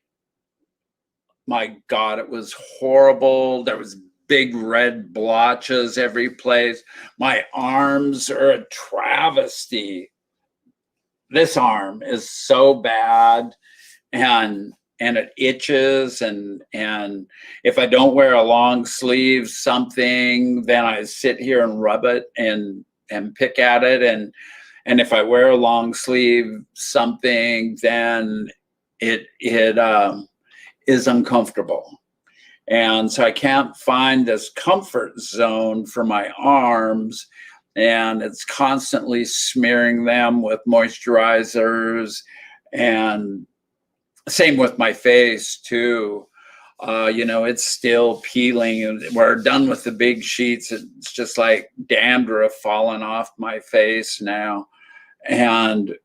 my God, it was horrible. There was big red blotches every place. My arms are a travesty. This arm is so bad, and it itches, and if I don't wear a long sleeve something, then I sit here and rub it and pick at it, and if I wear a long sleeve something, then it is uncomfortable. And so I can't find this comfort zone for my arms, and it's constantly smearing them with moisturizers, and same with my face too. It's still peeling. We're done with the big sheets. It's just like dandruff falling off my face now. And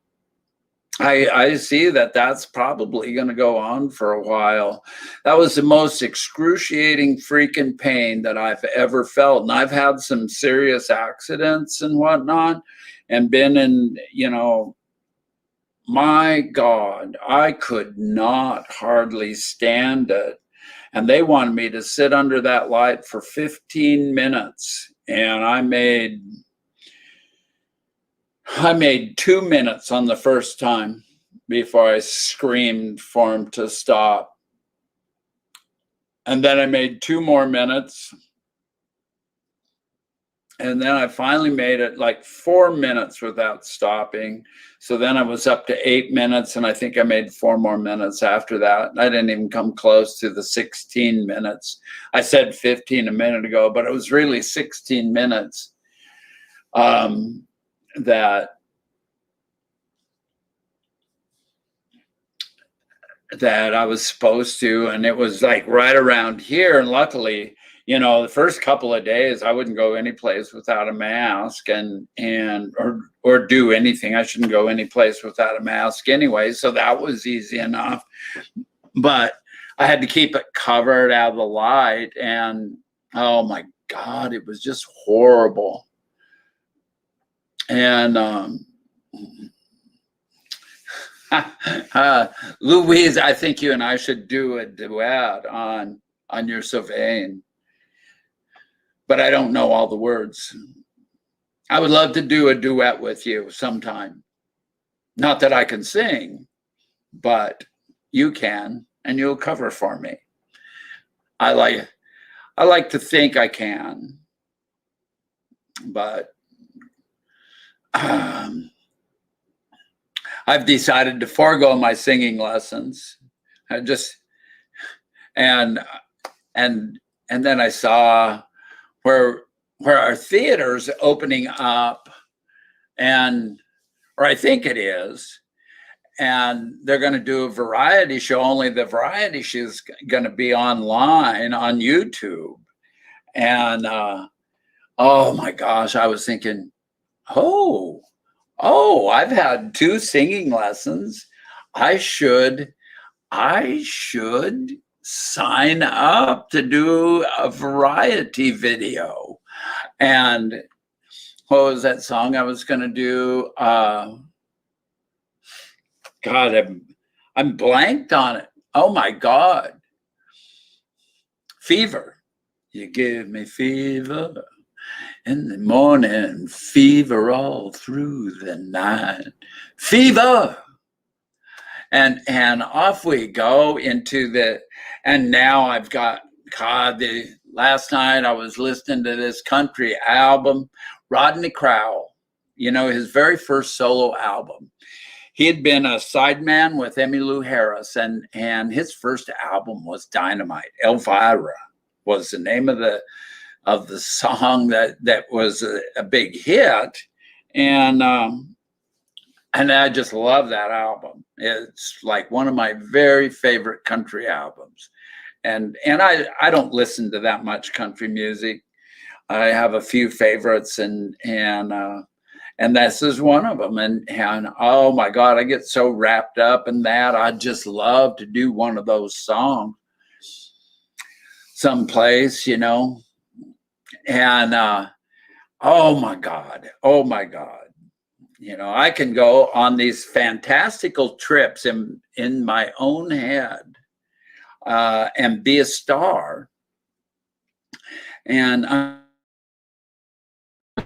I see that that's probably going to go on for a while. That was the most excruciating freaking pain that I've ever felt. And I've had some serious accidents and whatnot, and been in, my God, I could not hardly stand it. And they wanted me to sit under that light for 15 minutes. And I made 2 minutes on the first time before I screamed for him to stop. And then I made 2 more minutes. And then I finally made it like 4 minutes without stopping. So then I was up to 8 minutes, and I think I made 4 more minutes after that. I didn't even come close to the 16 minutes. I said 15 a minute ago, but it was really 16 minutes that I was supposed to, and it was like right around here. And luckily, the first couple of days I wouldn't go any place without a mask, or do anything. I shouldn't go any place without a mask anyway, so that was easy enough. But I had to keep it covered out of the light, and oh my God, it was just horrible. And Louise, I think you and I should do a duet on You're So Vain. But I don't know all the words. I would love to do a duet with you sometime. Not that I can sing, but you can, and you'll cover for me. I like to think I can, but I've decided to forego my singing lessons. And then I saw where our theater's opening up, or I think it is, and they're going to do a variety show. Only the variety show is going to be online on YouTube. And oh my gosh, I was thinking, oh, I've had 2 singing lessons. I should sign up to do a variety video. And what was that song I was going to do? God, I'm blanked on it. Oh my God. Fever. You give me fever in the morning, fever all through the night. Fever. and off we go into the, and now I've got, God, the last night I was listening to this country album, Rodney Crowell, you know, his very first solo album. He had been a sideman with Emmylou Harris, and his first album was dynamite. Elvira was the name of the song that was a big hit, and I just love that album. It's like one of my very favorite country albums. And I don't listen to that much country music. I have a few favorites, and this is one of them. And oh my God, I get so wrapped up in that. I just love to do one of those songs someplace, you know. And oh my God, you know, I can go on these fantastical trips in my own head and be a star, and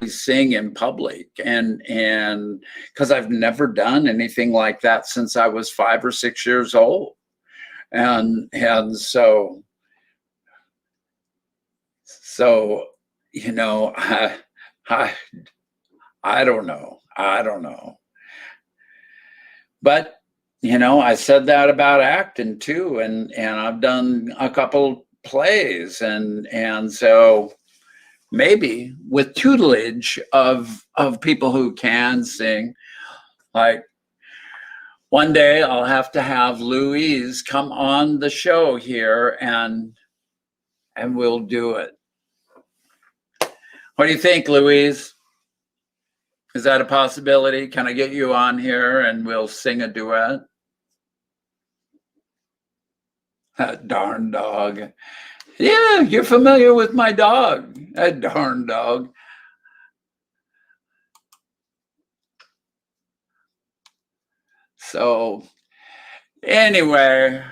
sing in public, and because I've never done anything like that since I was 5 or 6 years old, and so you know, I don't know, but you know, I said that about acting too, and I've done a couple plays, and so maybe with tutelage of people who can sing, like one day I'll have to have Louise come on the show here, and we'll do it. What do you think, Louise? Is that a possibility? Can I get you on here and we'll sing a duet? That darn dog. Yeah, you're familiar with my dog. That darn dog. So anyway,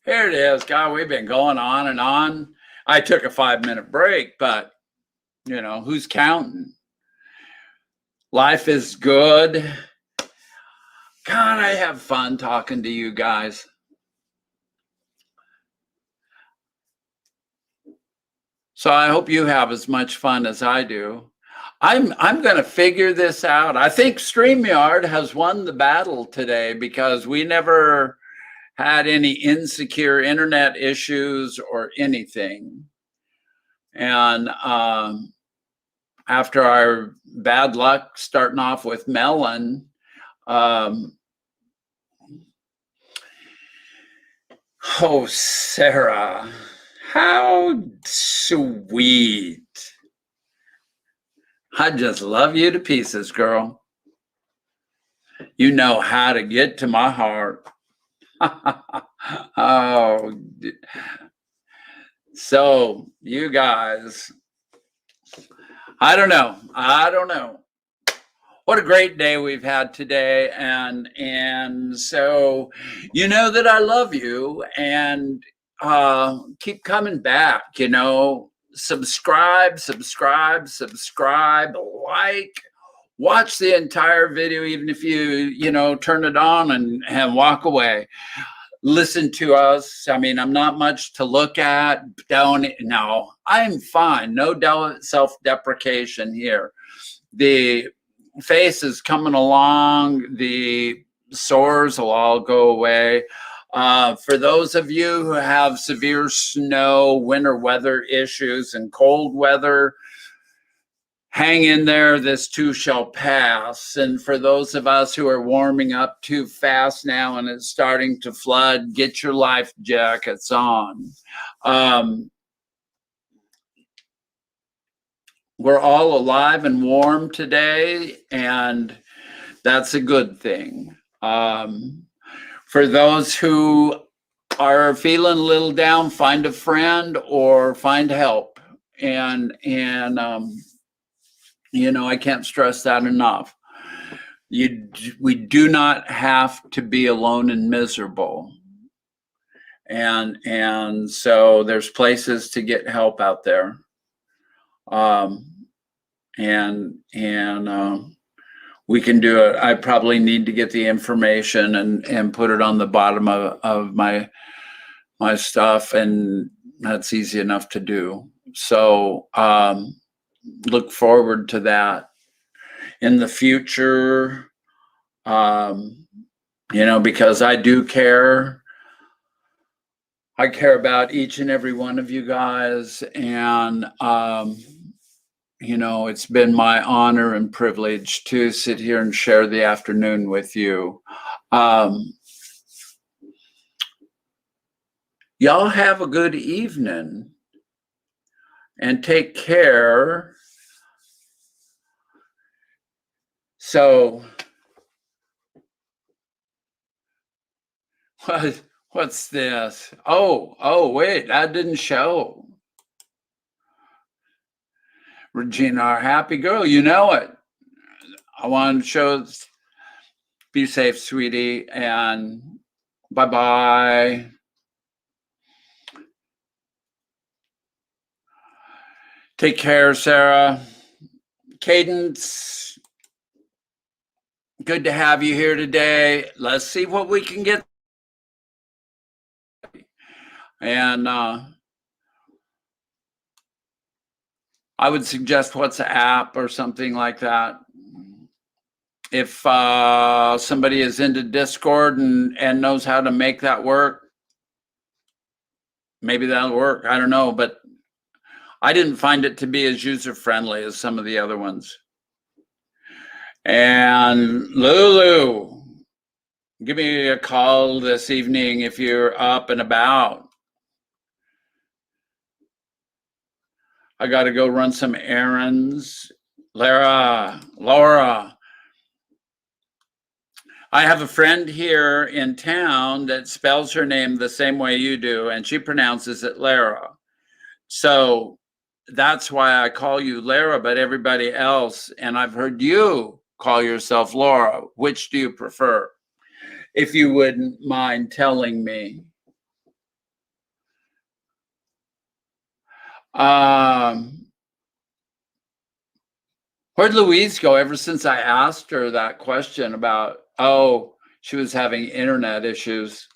here it is. God, we've been going on and on. I took a 5-minute break, but you know, who's counting? Life is good. God, I have fun talking to you guys. So I hope you have as much fun as I do. I'm going to figure this out. I think StreamYard has won the battle today because we never had any insecure internet issues or anything. And after our bad luck starting off with Melon, oh, Sarah, how sweet. I just love you to pieces, girl. You know how to get to my heart. Oh, so you guys, I don't know. What a great day we've had today, and so you know that I love you, and keep coming back. You know, subscribe, like, watch the entire video, even if you know, turn it on and walk away. Listen to us. I mean, I'm not much to look at. No, I'm fine. No self-deprecation here. The face is coming along. The sores will all go away. For those of you who have severe snow, winter weather issues, and cold weather, hang in there. This too shall pass. And for those of us who are warming up too fast now and it's starting to flood, get your life jackets on. We're all alive and warm today, and that's a good thing. For those who are feeling a little down, find a friend or find help. And you know, I can't stress that enough. We do not have to be alone and miserable. And so there's places to get help out there. we can do it. I probably need to get the information and put it on the bottom of my stuff, and that's easy enough to do. So look forward to that in the future. Because I do care. I care about each and every one of you guys, and it's been my honor and privilege to sit here and share the afternoon with you. Y'all have a good evening and take care. So, what's this? Oh, wait, that didn't show. Regina, our happy girl, you know it. I wanted to show, be safe, sweetie, and bye-bye. Take care, Sarah. Cadence, good to have you here today. Let's see what we can get. And I would suggest WhatsApp or something like that. If somebody is into Discord and knows how to make that work, maybe that'll work. I don't know, but I didn't find it to be as user-friendly as some of the other ones. And Lulu, give me a call this evening if you're up and about. I got to go run some errands. Laura, I have a friend here in town that spells her name the same way you do, and she pronounces it Lara. So that's why I call you Lara, but everybody else, and I've heard you call yourself Laura. Which do you prefer? If you wouldn't mind telling me. Where'd Louise go ever since I asked her that question about, she was having internet issues?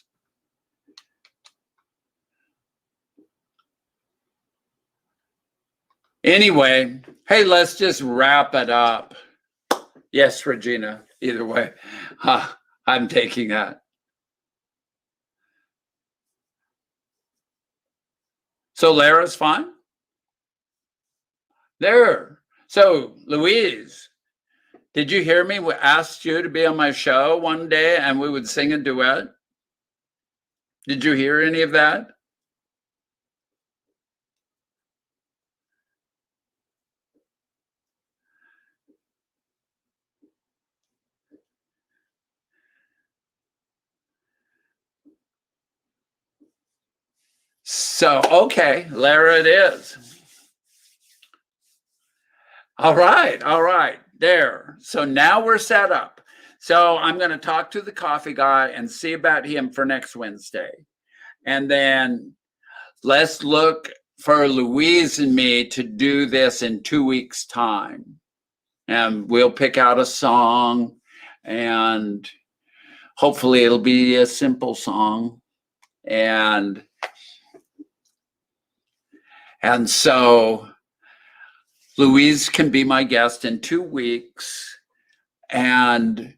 Anyway, hey, let's just wrap it up. Yes, Regina, either way, I'm taking that. So Lara's fine? There. So Louise, did you hear me? We asked you to be on my show one day and we would sing a duet. Did you hear any of that? So, okay, Lara it is. All right, there. So now we're set up. So I'm going to talk to the coffee guy and see about him for next Wednesday. And then let's look for Louise and me to do this in 2 weeks' time. And we'll pick out a song, and hopefully it'll be a simple song. And so Louise can be my guest in 2 weeks, and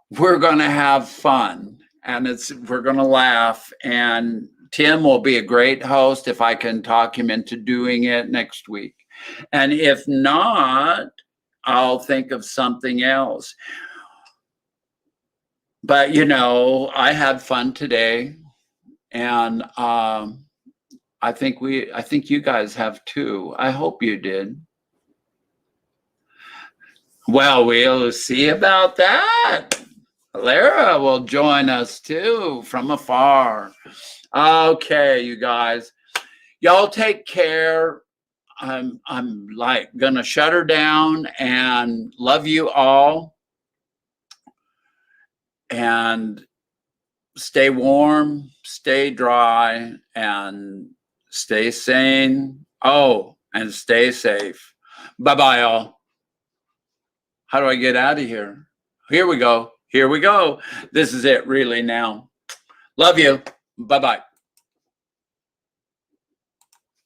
we're going to have fun, and we're going to laugh, and Tim will be a great host if I can talk him into doing it next week. And if not, I'll think of something else. But, I had fun today, and I think you guys have too. I hope you did. Well, we'll see about that. Lara will join us too from afar. Okay, you guys, y'all take care. I'm like gonna shut her down, and love you all, and stay warm, stay dry, and stay sane. Oh, and stay safe. Bye-bye, all. How do I get out of here? Here we go. Here we go. This is it really now. Love you. Bye-bye.